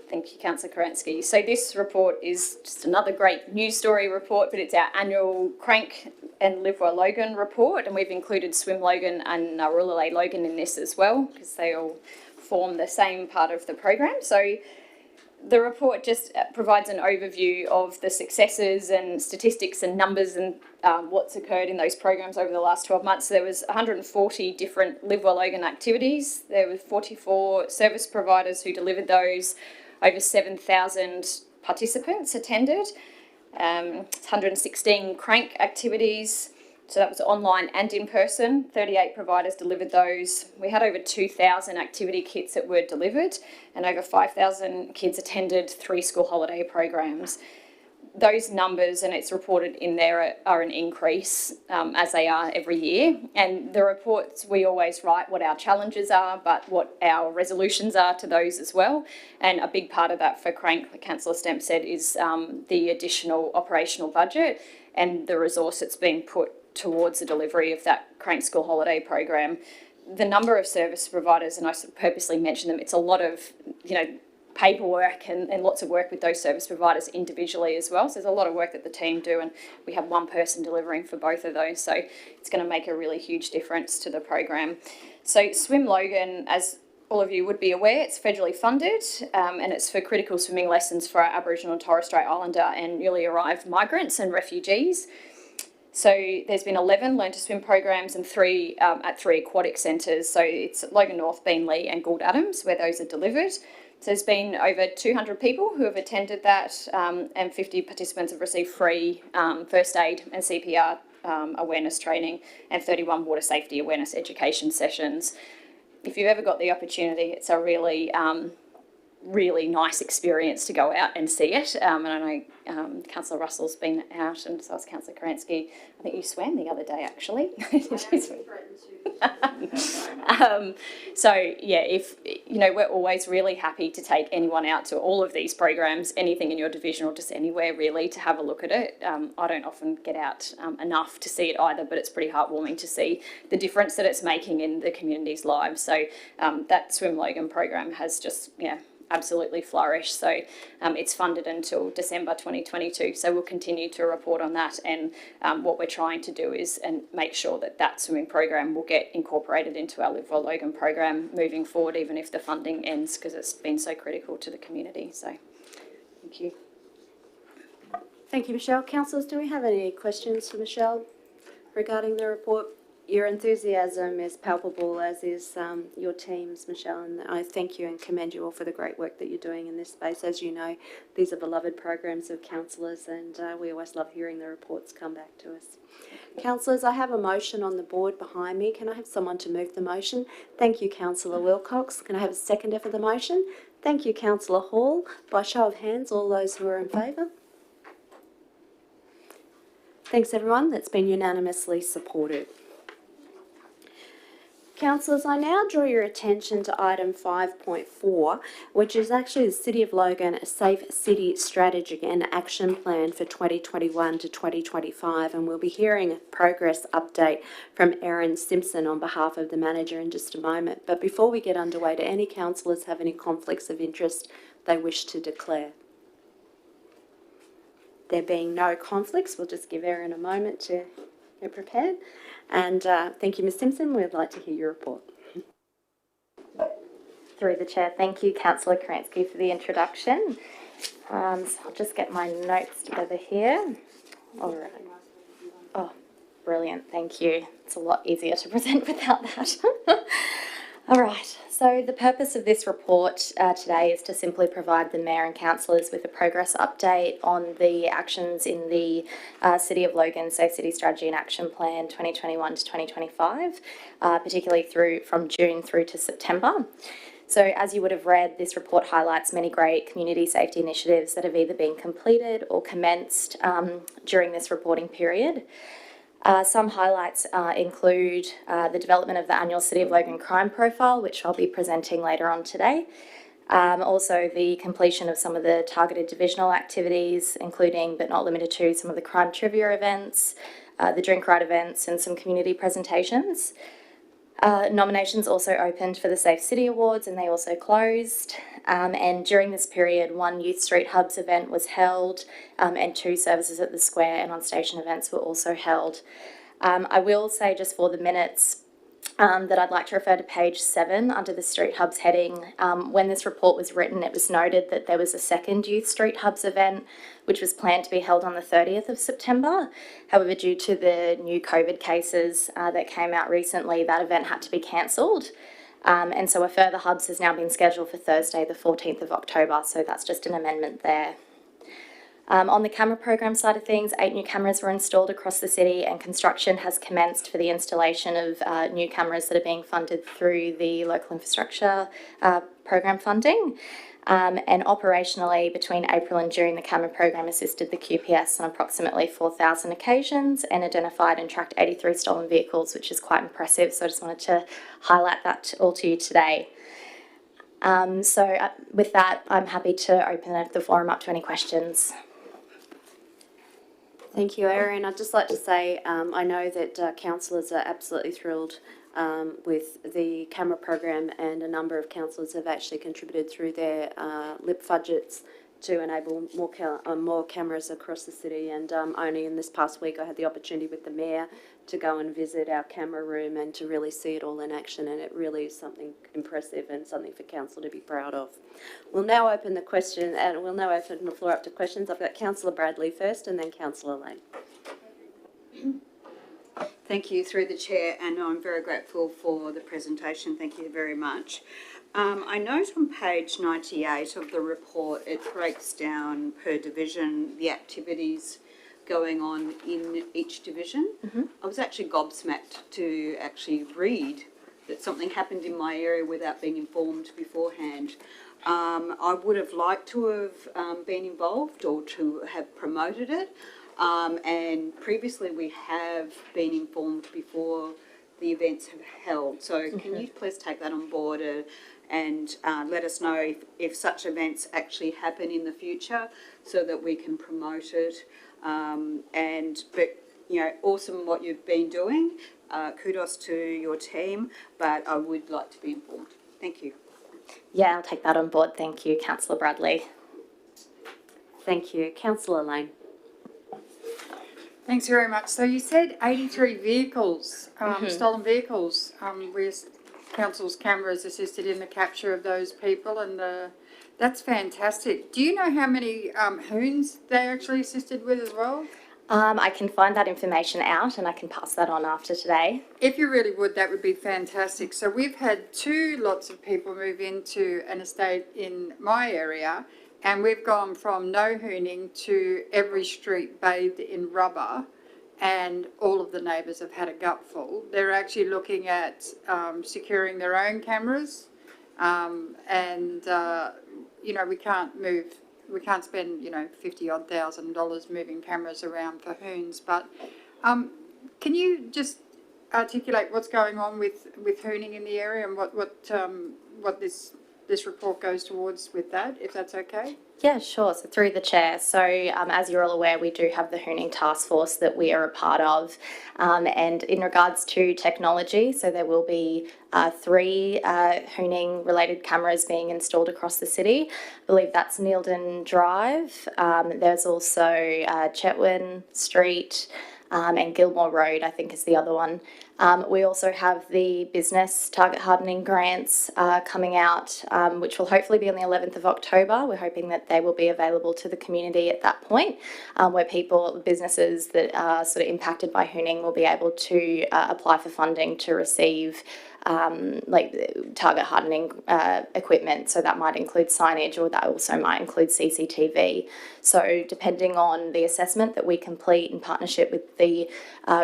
Thank you, Councillor Kerensky. So this report is just another great news story report, but it's our annual CRANK and Live Well Logan report, and we've included Swim Logan and Narulale Logan in this as well, because they all form the same part of the program. So the report just provides an overview of the successes and statistics and numbers and what's occurred in those programs over the last 12 months. So there was 140 different Live Well Logan activities. There were 44 service providers who delivered those. Over 7,000 participants attended. 116 CRANK activities, So that was online and in person. 38 providers delivered those. We had over 2,000 activity kits that were delivered, and over 5,000 kids attended 3 school holiday programs. Those numbers, and it's reported in there, are an increase as they are every year. And the reports, we always write what our challenges are, but what our resolutions are to those as well. And a big part of that for Crank, like Councillor Stemp said, is the additional operational budget and the resource that's being put towards the delivery of that Crank School Holiday program. The number of service providers, and I purposely mention them, it's a lot of, paperwork and lots of work with those service providers individually as well. So there's a lot of work that the team do, and we have one person delivering for both of those. So it's going to make a really huge difference to the program. So Swim Logan, as all of you would be aware, it's federally funded, and it's for critical swimming lessons for our Aboriginal and Torres Strait Islander and newly arrived migrants and refugees. So there's been 11 Learn to Swim programs and 3 at 3 aquatic centres. So it's Logan North, Beenleigh and Gould Adams where those are delivered. So there's been over 200 people who have attended that, and 50 participants have received free first aid and CPR awareness training and 31 water safety awareness education sessions. If you've ever got the opportunity, it's a really, really nice experience to go out and see it. And I know Councillor Russell's been out, and so has Councillor Kerensky. I think you swam the other day, actually. So yeah, if we're always really happy to take anyone out to all of these programs, anything in your division or just anywhere really, to have a look at it. I don't often get out enough to see it either, but it's pretty heartwarming to see the difference that it's making in the community's lives. So that Swim Logan program has just absolutely flourished. So it's funded until December 2022. So we'll continue to report on that, and what we're trying to do is make sure that that swimming program will get incorporated into our Live Well Logan program moving forward, even if the funding ends, because it's been so critical to the community. So thank you. Thank you, Michelle. Councillors, do we have any questions for Michelle regarding the report? Your enthusiasm is palpable, as is your team's, Michelle, and I thank you and commend you all for the great work that you're doing in this space. As you know, these are beloved programs of councillors, and we always love hearing the reports come back to us. Councillors, I have a motion on the board behind me. Can I have someone to move the motion? Thank you, Councillor Wilcox. Can I have a seconder for the motion? Thank you, Councillor Hall. By show of hands, all those who are in favour? Thanks, everyone. That's been unanimously supported. Councillors, I now draw your attention to item 5.4, which is actually the City of Logan Safe City Strategy and Action Plan for 2021 to 2025, and we'll be hearing a progress update from Erin Simpson on behalf of the manager in just a moment. But before we get underway, do any councillors have any conflicts of interest they wish to declare? There being no conflicts, we'll just give Erin a moment to get prepared. And thank you, Ms Simpson. We'd like to hear your report. Through the chair, thank you, Councillor Kerensky, for the introduction. So I'll just get my notes together here. All right. Oh, brilliant. Thank you. It's a lot easier to present without that. All right. So the purpose of this report today is to simply provide the Mayor and Councillors with a progress update on the actions in the City of Logan Safe City Strategy and Action Plan 2021 to 2025, particularly from June through to September. So as you would have read, this report highlights many great community safety initiatives that have either been completed or commenced during this reporting period. Some highlights include the development of the annual City of Logan crime profile, which I'll be presenting later on today. Also the completion of some of the targeted divisional activities, including but not limited to some of the crime trivia events, the drink ride events and some community presentations. Nominations also opened for the Safe City Awards, and they also closed. And during this period, one Youth Street Hubs event was held, and 2 services at the Square and on station events were also held. I will say, just for the minutes, that I'd like to refer to page 7 under the Street Hubs heading. When this report was written, it was noted that there was a second Youth Street Hubs event, which was planned to be held on the 30th of September. However, due to the new COVID cases that came out recently, that event had to be cancelled. And so a further Hubs has now been scheduled for Thursday, the 14th of October. So that's just an amendment there. On the camera program side of things, 8 new cameras were installed across the city and construction has commenced for the installation of new cameras that are being funded through the local infrastructure program funding. And operationally, between April and June, the camera program assisted the QPS on approximately 4,000 occasions and identified and tracked 83 stolen vehicles, which is quite impressive. So I just wanted to highlight that all to you today. With that, I'm happy to open the forum up to any questions. Thank you, Erin. I'd just like to say I know that councillors are absolutely thrilled with the camera program, and a number of councillors have actually contributed through their LIP budgets to enable more cameras across the city. And only in this past week I had the opportunity with the Mayor to go and visit our camera room and to really see it all in action, and it really is something impressive and something for council to be proud of. We'll now open the floor up to questions. I've got Councillor Bradley first and then Councillor Lane. Thank you, through the chair, and I'm very grateful for the presentation. Thank you very much. I note on page 98 of the report, it breaks down per division the activities going on in each division. I was actually gobsmacked to actually read that something happened in my area without being informed beforehand. I would have liked to have been involved or to have promoted it. And previously we have been informed before the events have held. So can you please take that on board and let us know if such events actually happen in the future so that we can promote it. But you know, awesome what you've been doing. Kudos to your team, but I would like to be informed. Thank you. Yeah, I'll take that on board. Thank you, Councillor Bradley. Thank you. Councillor Lane. Thanks very much. So you said 83 vehicles, stolen vehicles. Council's cameras assisted in the capture of those people, and that's fantastic. Do you know how many hoons they actually assisted with as well? I can find that information out and I can pass that on after today. If you really would, that would be fantastic. So we've had 2 lots of people move into an estate in my area, and we've gone from no hooning to every street bathed in rubber, and all of the neighbours have had a gutful. They're actually looking at securing their own cameras, you know, we can't spend, you know, $50,000 moving cameras around for hoons. But can you just articulate what's going on with hooning in the area and what this report goes towards with that, if that's okay? Yeah, sure. So through the chair. So as you're all aware, we do have the hooning task force that we are a part of. And in regards to technology, so there will be 3 hooning related cameras being installed across the city. I believe that's Neildon Drive. There's also Chetwynd Street and Gilmore Road, I think is the other one. We also have the business target hardening grants coming out, which will hopefully be on the 11th of October. We're hoping that they will be available to the community at that point, where businesses that are sort of impacted by hooning will be able to apply for funding to receive target hardening equipment. So that might include signage, or that also might include CCTV. So depending on the assessment that we complete in partnership with the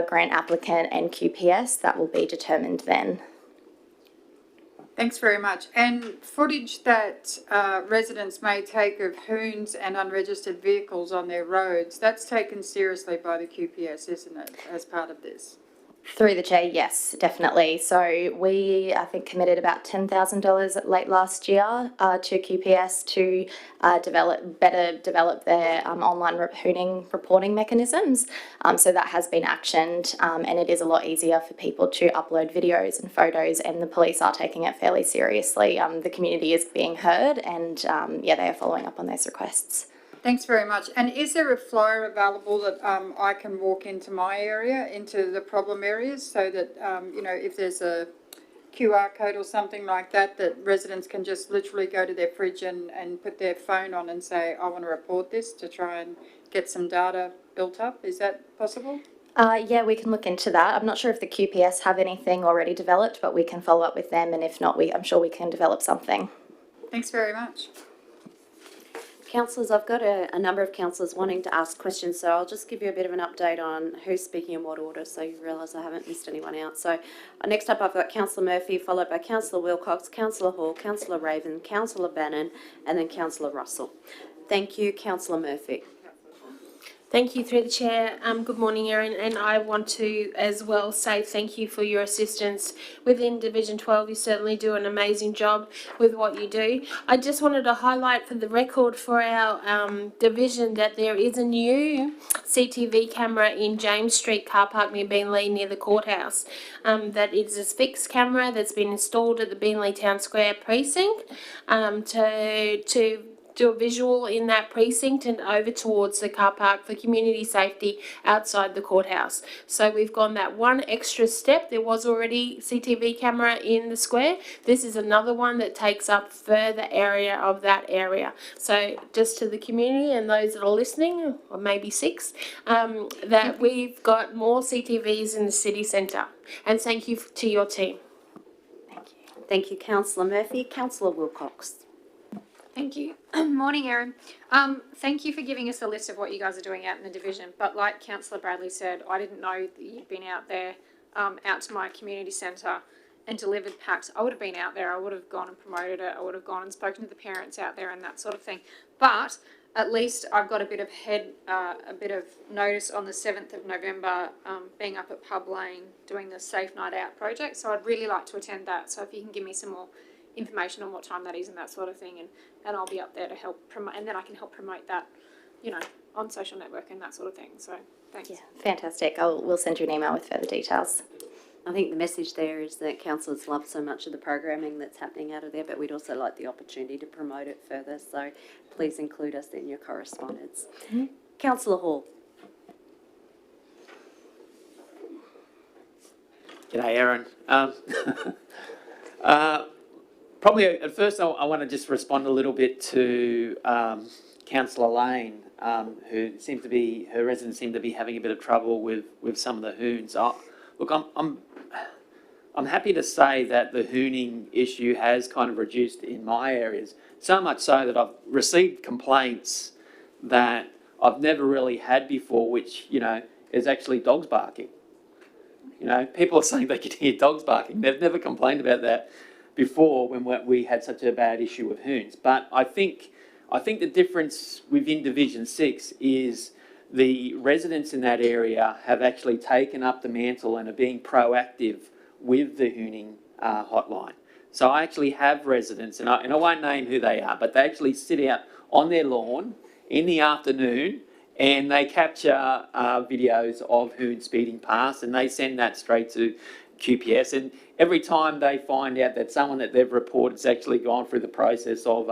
grant applicant and QPS, that will be determined then. Thanks very much. And footage that residents may take of hoons and unregistered vehicles on their roads, that's taken seriously by the QPS, isn't it, as part of this? Through the chair, yes, definitely. So we, I think, committed about $10,000 late last year to QPS to develop their online hooning reporting mechanisms. So that has been actioned, and it is a lot easier for people to upload videos and photos, and the police are taking it fairly seriously. The community is being heard, and they are following up on those requests. Thanks very much. And is there a flyer available that I can walk into my area, into the problem areas, so that, you know, if there's a QR code or something like that, that residents can just literally go to their fridge and put their phone on and say, I want to report this, to try and get some data built up? Is that possible? Yeah, we can look into that. I'm not sure if the QPS have anything already developed, but we can follow up with them, and if not, I'm sure we can develop something. Thanks very much. Councillors, I've got a number of councillors wanting to ask questions, so I'll just give you a bit of an update on who's speaking in what order, so you realise I haven't missed anyone out. So next up I've got Councillor Murphy, followed by Councillor Wilcox, Councillor Hall, Councillor Raven, Councillor Bannon, and then Councillor Russell. Thank you, Councillor Murphy. Thank you, through the chair. Good morning, Erin, and I want to as well say thank you for your assistance within Division 12. You certainly do an amazing job with what you do. I just wanted to highlight for the record for our division that there is a new CTV camera in James Street car park near Beenleigh near the courthouse. That is a fixed camera that's been installed at the Beenleigh Town Square precinct to do a visual in that precinct and over towards the car park for community safety outside the courthouse. So we've gone that one extra step. There was already CTV camera in the square. This is another one that takes up further area of that area. So just to the community and those that are listening, or maybe six, that we've got more CTVs in the city centre. And thank you to your team. Thank you, Councillor Murphy. Councillor Wilcox. Thank you. Morning, Erin. Thank you for giving us a list of what you guys are doing out in the division. But like Councillor Bradley said, I didn't know that you'd been out there, out to my community centre and delivered packs. I would have been out there. I would have gone and promoted it. I would have gone and spoken to the parents out there and that sort of thing. But at least I've got a bit of notice on the 7th of November, being up at Pub Lane doing the Safe Night Out project. So I'd really like to attend that. So if you can give me some more information on what time that is and that sort of thing, and I'll be up there to help promote, and then I can help promote that, on social network and that sort of thing. So thanks. Yeah, fantastic. We'll send you an email with further details. I think the message there is that councillors love so much of the programming that's happening out of there, but we'd also like the opportunity to promote it further. So please include us in your correspondence. Mm-hmm. Councillor Hall. G'day, Erin. Probably at first I want to just respond a little bit to Councillor Lane, who her residents seem to be having a bit of trouble with some of the hoons. Look, I'm happy to say that the hooning issue has kind of reduced in my areas, so much so that I've received complaints that I've never really had before, which, is actually dogs barking. People are saying they could hear dogs barking. They've never complained about that before when we had such a bad issue with hoons. But I think the difference within Division 6 is the residents in that area have actually taken up the mantle and are being proactive with the hooning hotline. So I actually have residents, and I won't name who they are, but they actually sit out on their lawn in the afternoon and they capture videos of hoons speeding past, and they send that straight to QPS. And every time they find out that someone that they've reported has actually gone through the process of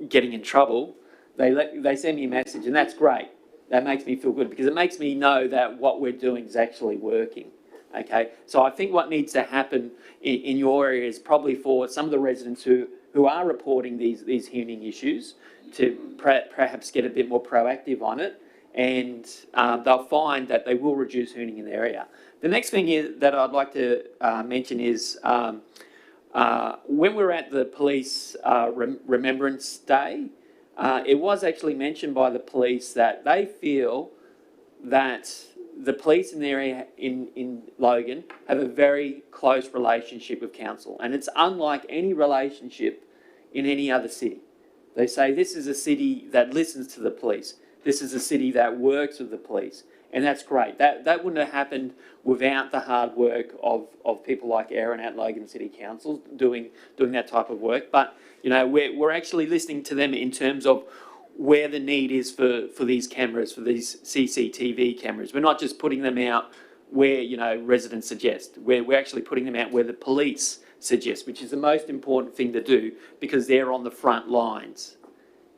getting in trouble, they send me a message, and that's great. That makes me feel good because it makes me know that what we're doing is actually working. Okay, so I think what needs to happen in your area is probably for some of the residents who are reporting these hooning issues to perhaps get a bit more proactive on it, and they'll find that they will reduce hooning in the area. The next thing that I'd like to mention is when we were at the Police Remembrance Day, it was actually mentioned by the police that they feel that the police in the area in Logan have a very close relationship with council, and it's unlike any relationship in any other city. They say this is a city that listens to the police. This is a city that works with the police, and that's great. That wouldn't have happened without the hard work of people like Erin at Logan City Council doing that type of work. But we're actually listening to them in terms of where the need is for these cameras, for these CCTV cameras. We're not just putting them out where residents suggest. We're actually putting them out where the police suggest, which is the most important thing to do because they're on the front lines.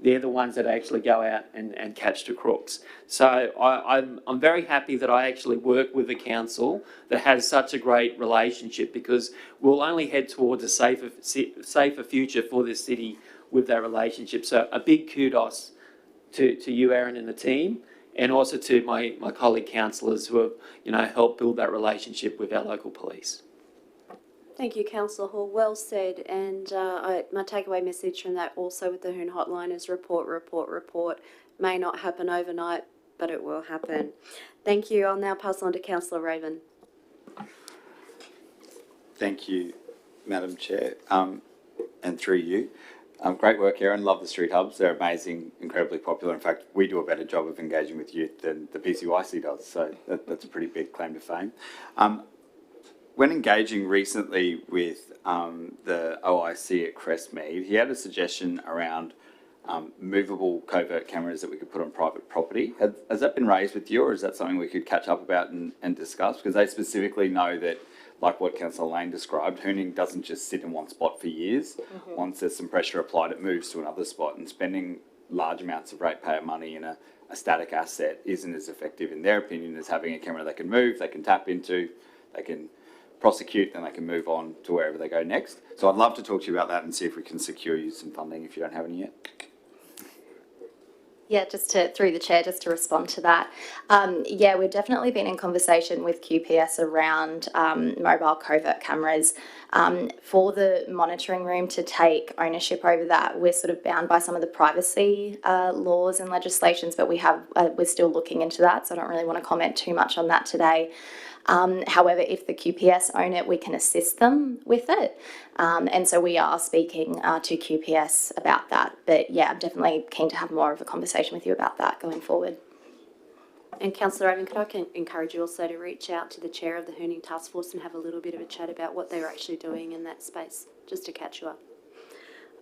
They're the ones that actually go out and catch the crooks. So I'm very happy that I actually work with the council that has such a great relationship, because we'll only head towards a safer future for this city with that relationship. So a big kudos to you, Erin, and the team, and also to my colleague councillors who have helped build that relationship with our local police. Thank you, Councillor Hall. Well said. And my takeaway message from that also with the Hoon Hotline is report, report, report. May not happen overnight, but it will happen. Thank you. I'll now pass on to Councillor Raven. Thank you, Madam Chair, and through you. Great work, Erin. Love the street hubs. They're amazing, incredibly popular. In fact, we do a better job of engaging with youth than the PCYC does, so that's a pretty big claim to fame. When engaging recently with the OIC at Crestmead, he had a suggestion around movable covert cameras that we could put on private property. Has that been raised with you, or is that something we could catch up about and discuss? Because they specifically know that, like what Councillor Lane described, hooning doesn't just sit in one spot for years. Mm-hmm. Once there's some pressure applied, it moves to another spot, and spending large amounts of ratepayer money in a static asset isn't as effective, in their opinion, as having a camera they can move, they can tap into, they can prosecute, then they can move on to wherever they go next. So I'd love to talk to you about that and see if we can secure you some funding if you don't have any yet. Yeah, through the chair, just to respond to that. Yeah, we've definitely been in conversation with QPS around mobile covert cameras. For the monitoring room to take ownership over that, we're sort of bound by some of the privacy laws and legislations, but we're still looking into that, so I don't really want to comment too much on that today. However, if the QPS own it, we can assist them with it. And so we are speaking to QPS about that. But yeah, I'm definitely keen to have more of a conversation with you about that going forward. And Councillor Raven, could I encourage you also to reach out to the chair of the Hooning Task Force and have a little bit of a chat about what they're actually doing in that space, just to catch you up.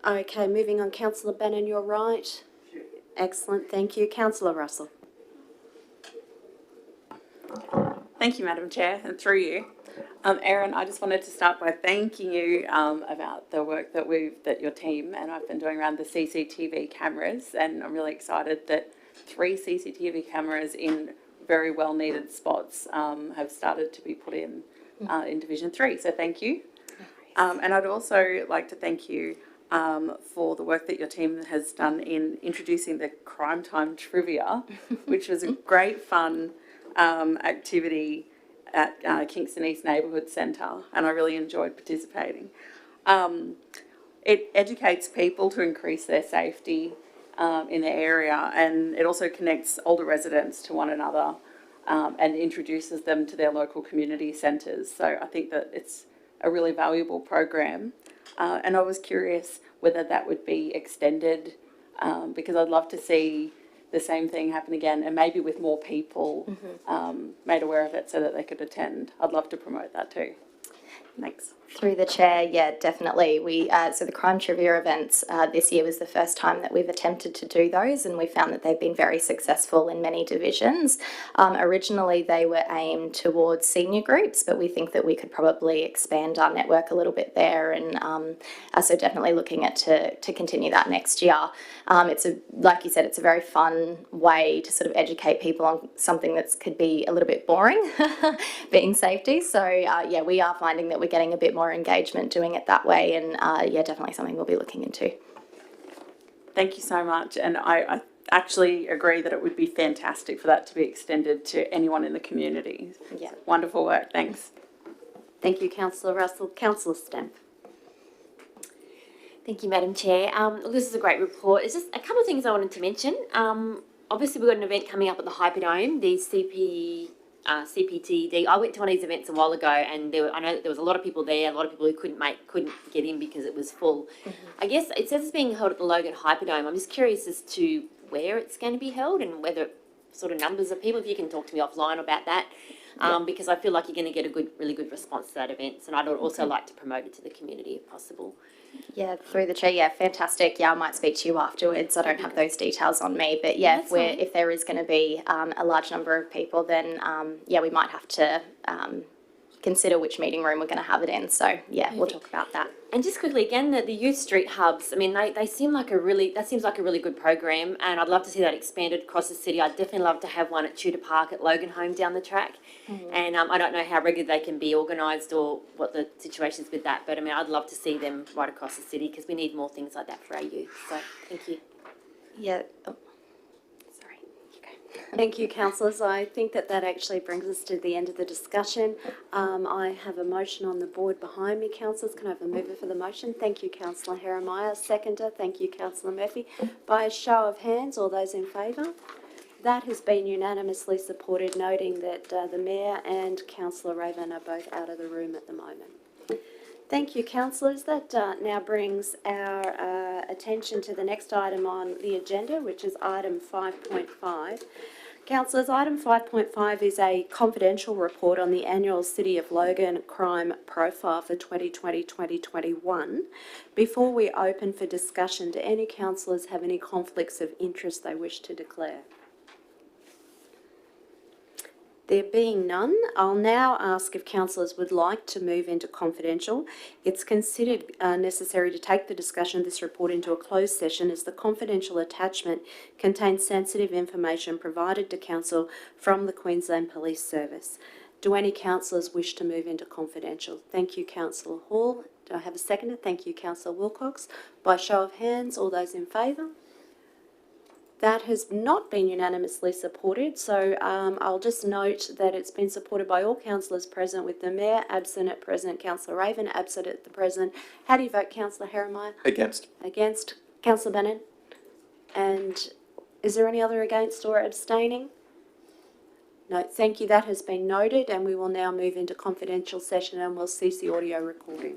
Okay, moving on. Councillor Bannon, you're right. Excellent, thank you. Councillor Russell. Thank you, Madam Chair, and through you. Erin, I just wanted to start by thanking you about the work that your team and I've been doing around the CCTV cameras, and I'm really excited that 3 CCTV cameras in very well needed spots have started to be put in Division 3, so thank you. And I'd also like to thank you for the work that your team has done in introducing the Crime Time Trivia, which was a great fun activity at Kingston East Neighbourhood Centre, and I really enjoyed participating. It educates people to increase their safety in the area, and it also connects older residents to one another and introduces them to their local community centres. So I think that it's a really valuable program, and I was curious whether that would be extended, because I'd love to see the same thing happen again, and maybe with more people made aware of it so that they could attend. I'd love to promote that too. Thanks. Through the chair, yeah, definitely. So the crime trivia events this year was the first time that we've attempted to do those, and we found that they've been very successful in many divisions. Originally, they were aimed towards senior groups, but we think that we could probably expand our network a little bit there, and so definitely looking at to continue that next year. Like you said, it's a very fun way to sort of educate people on something that could be a little bit boring, being safety. So yeah, we are finding that we're getting a bit more engagement doing it that way, and yeah, definitely something we'll be looking into. Thank you so much, and I actually agree that it would be fantastic for that to be extended to anyone in the community. Yeah. Wonderful work, thanks. Thank you, Councillor Russell. Councillor Stamp. Thank you, Madam Chair. This is a great report. It's just a couple of things I wanted to mention. Obviously, we've got an event coming up at the Hyperdome, the CPTD. I went to one of these events a while ago, and I know that there was a lot of people there, a lot of people who couldn't get in because it was full. I guess it says it's being held at the Logan Hyperdome. I'm just curious as to where it's going to be held and whether sort of numbers of people. If you can talk to me offline about that, because I feel like you're going to get a really good response to that event, and I'd also like to promote it to the community if possible. Yeah, through the chair, yeah, fantastic. Yeah, I might speak to you afterwards. I don't have those details on me, but yeah, if there is going to be a large number of people, then yeah, we might have to consider which meeting room we're going to have it in. So yeah, we'll talk about that. And just quickly again, the youth street hubs. I mean, that seems like a really good program, and I'd love to see that expanded across the city. I'd definitely love to have one at Tudor Park at Logan Home down the track. And I don't know how regular they can be organised or what the situation's with that, but I mean, I'd love to see them right across the city because we need more things like that for our youth. So thank you. Yeah. Oh. Sorry. Thank you, councillors. I think that actually brings us to the end of the discussion. I have a motion on the board behind me, councillors. Can I have a mover for the motion? Thank you, councillor Heremiah. Seconder, thank you, councillor Murphy. By a show of hands, all those in favour? That has been unanimously supported, noting that the Mayor and councillor Raven are both out of the room at the moment. Thank you, councillors. That now brings our attention to the next item on the agenda, which is item 5.5. Councillors, item 5.5 is a confidential report on the annual City of Logan crime profile for 2020-2021. Before we open for discussion, do any councillors have any conflicts of interest they wish to declare? There being none, I'll now ask if councillors would like to move into confidential. It's considered necessary to take the discussion of this report into a closed session as the confidential attachment contains sensitive information provided to council from the Queensland Police Service. Do any councillors wish to move into confidential? Thank you, councillor Hall. Do I have a seconder? Thank you, councillor Wilcox. By show of hands, all those in favour? That has not been unanimously supported, so I'll just note that it's been supported by all councillors present, with the Mayor absent at present, councillor Raven absent at the present. How do you vote, councillor Heremiah? Against. Against. Councillor Bannon? And is there any other against or abstaining? No, thank you. That has been noted, and we will now move into confidential session and we'll cease the audio recording.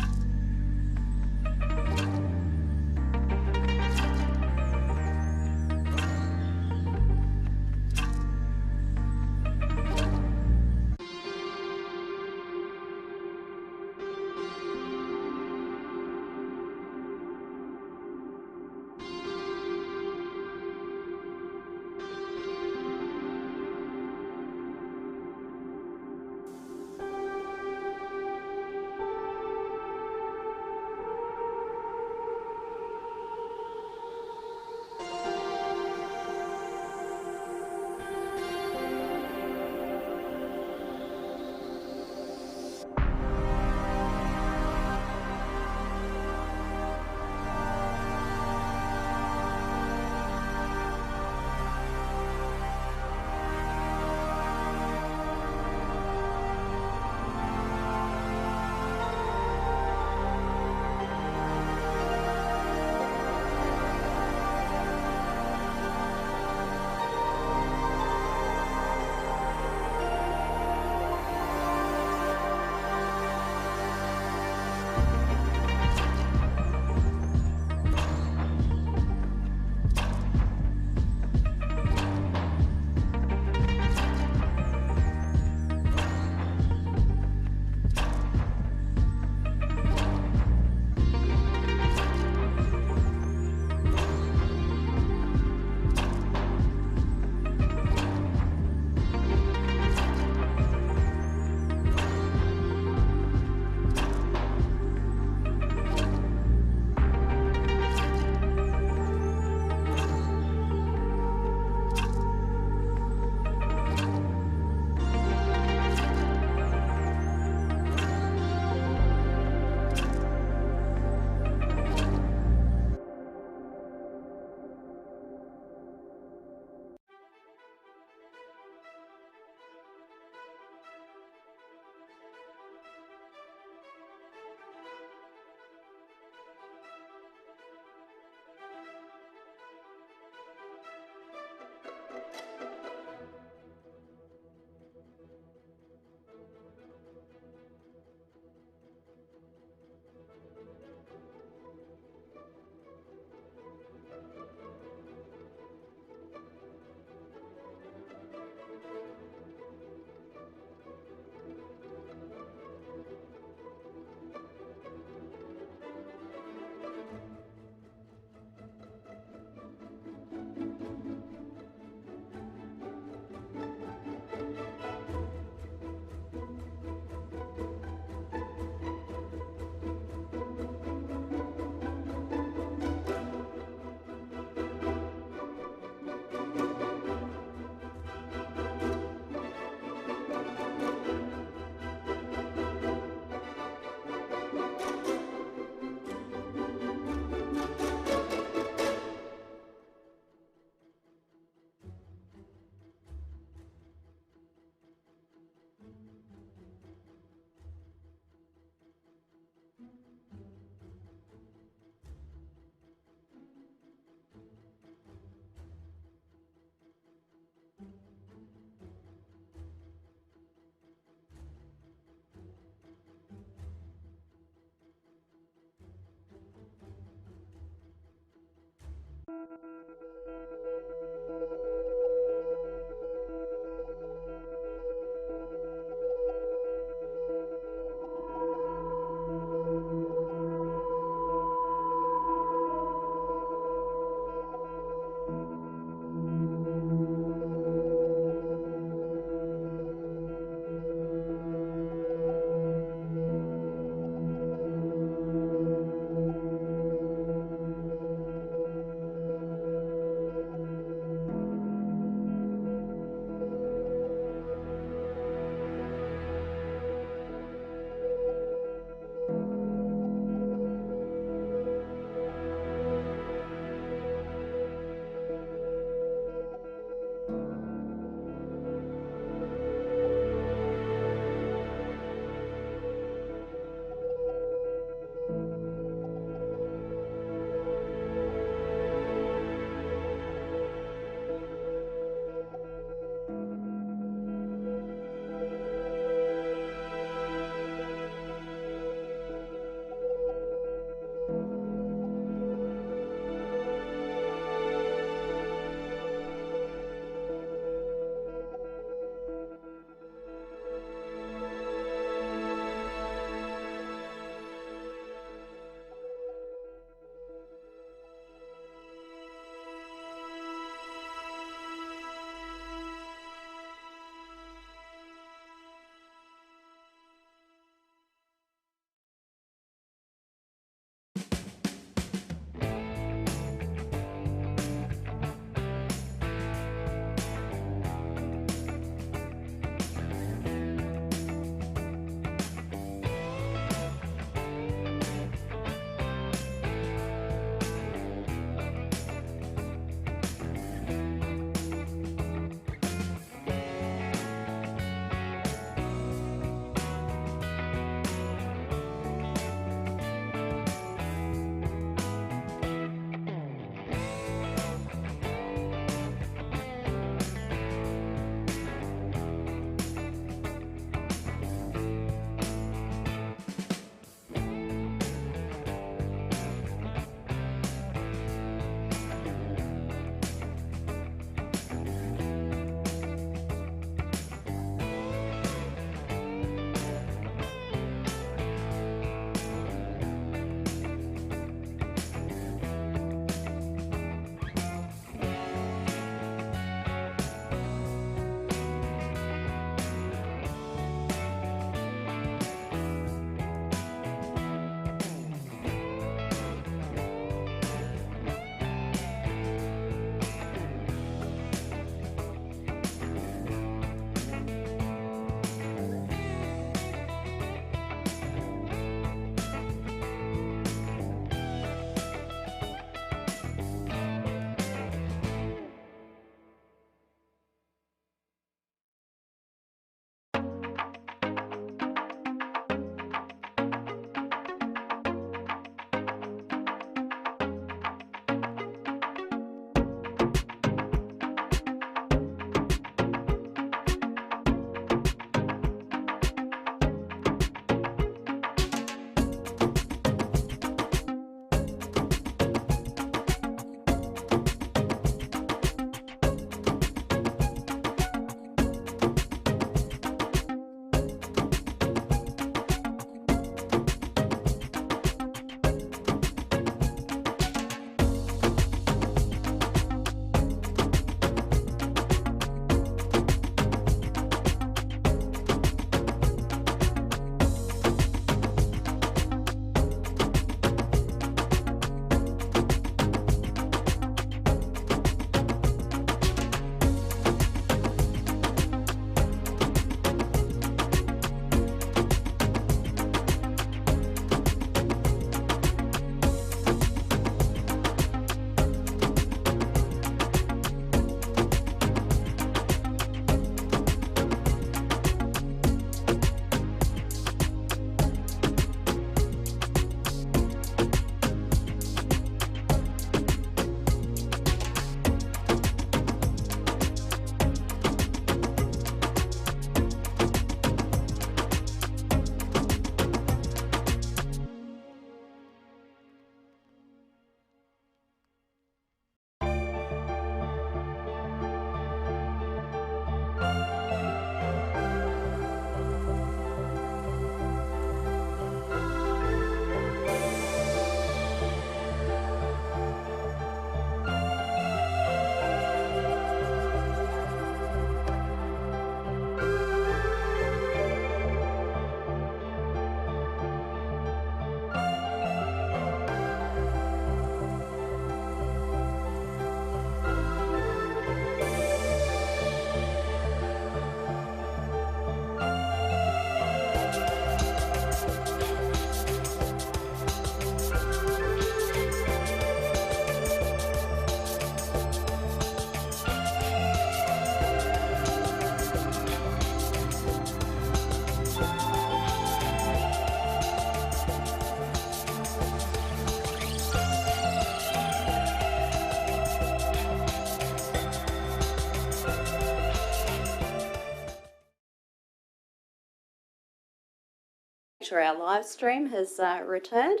sure our live stream has returned.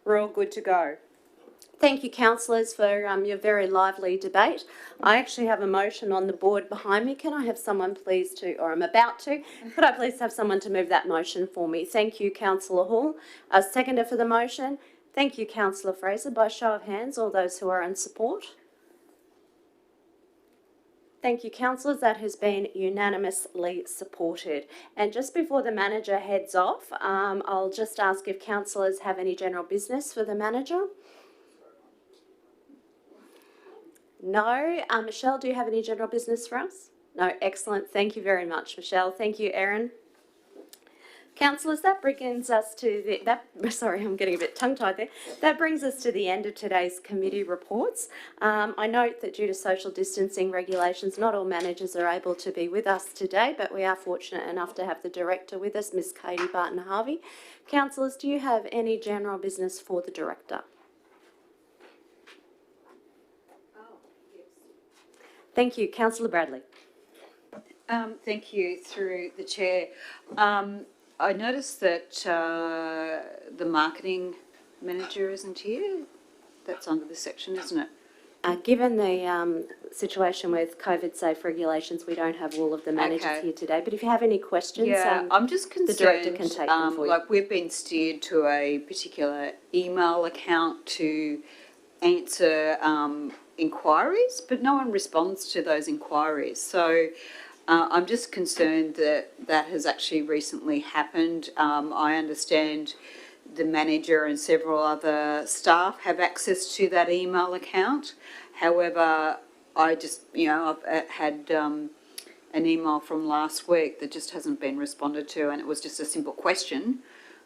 We're all good to go. Thank you, councillors, for your very lively debate. I actually have a motion on the board behind me. Can I have someone please to, or I'm about to, could I please have someone to move that motion for me? Thank you, Councillor Hall. A seconder for the motion. Thank you, Councillor Fraser. By show of hands, all those who are in support. Thank you, councillors. That has been unanimously supported. And just before the manager heads off, I'll just ask if councillors have any general business for the manager. No. Michelle, do you have any general business for us? No. Excellent. Thank you very much, Michelle. Thank you, Erin. Councillors, that brings us to sorry, I'm getting a bit tongue-tied there. That brings us to the end of today's committee reports. I note that due to social distancing regulations, not all managers are able to be with us today, but we are fortunate enough to have the director with us, Ms. Katie Barton-Harvey. Councillors, do you have any general business for the director? Thank you. Councillor Bradley. Thank you, through the chair. I noticed that the marketing manager isn't here. That's under this section, isn't it? Given the situation with COVID-safe regulations, we don't have all of the managers here today. But if you have any questions, I'm just concerned. The director can take them for you. Like, we've been steered to a particular email account to answer inquiries, but no one responds to those inquiries. So I'm just concerned that that has actually recently happened. I understand the manager and several other staff have access to that email account. However, I just, I've had an email from last week that just hasn't been responded to, and it was just a simple question.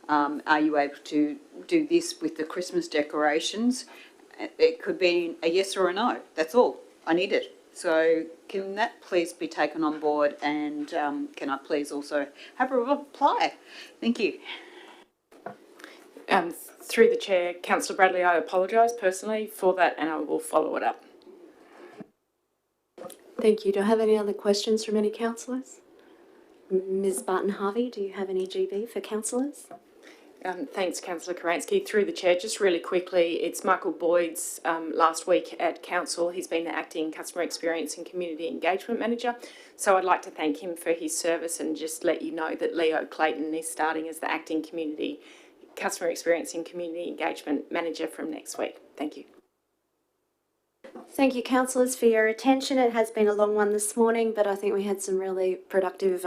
Are you able to do this with the Christmas decorations? It could be a yes or a no. That's all. I need it. So can that please be taken on board, and can I please also have a reply? Thank you. Through the chair, Councillor Bradley, I apologise personally for that, and I will follow it up. Thank you. Do I have any other questions from any councillors? Ms. Barton-Harvey, do you have any GB for councillors? Thanks, Councillor Karansky. Through the chair, just really quickly, it's Michael Boyd's last week at council. He's been the acting customer experience and community engagement manager. So I'd like to thank him for his service and just let you know that Leo Clayton is starting as the acting customer experience and community engagement manager from next week. Thank you. Thank you, councillors, for your attention. It has been a long one this morning, but I think we had some really productive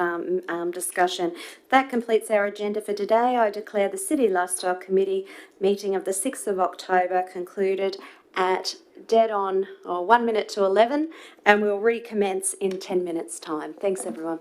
discussion. That completes our agenda for today. I declare the City Lifestyle Committee meeting of the 6th of October concluded at dead on 1 minute to 11, and we'll recommence in 10 minutes' time. Thanks, everyone.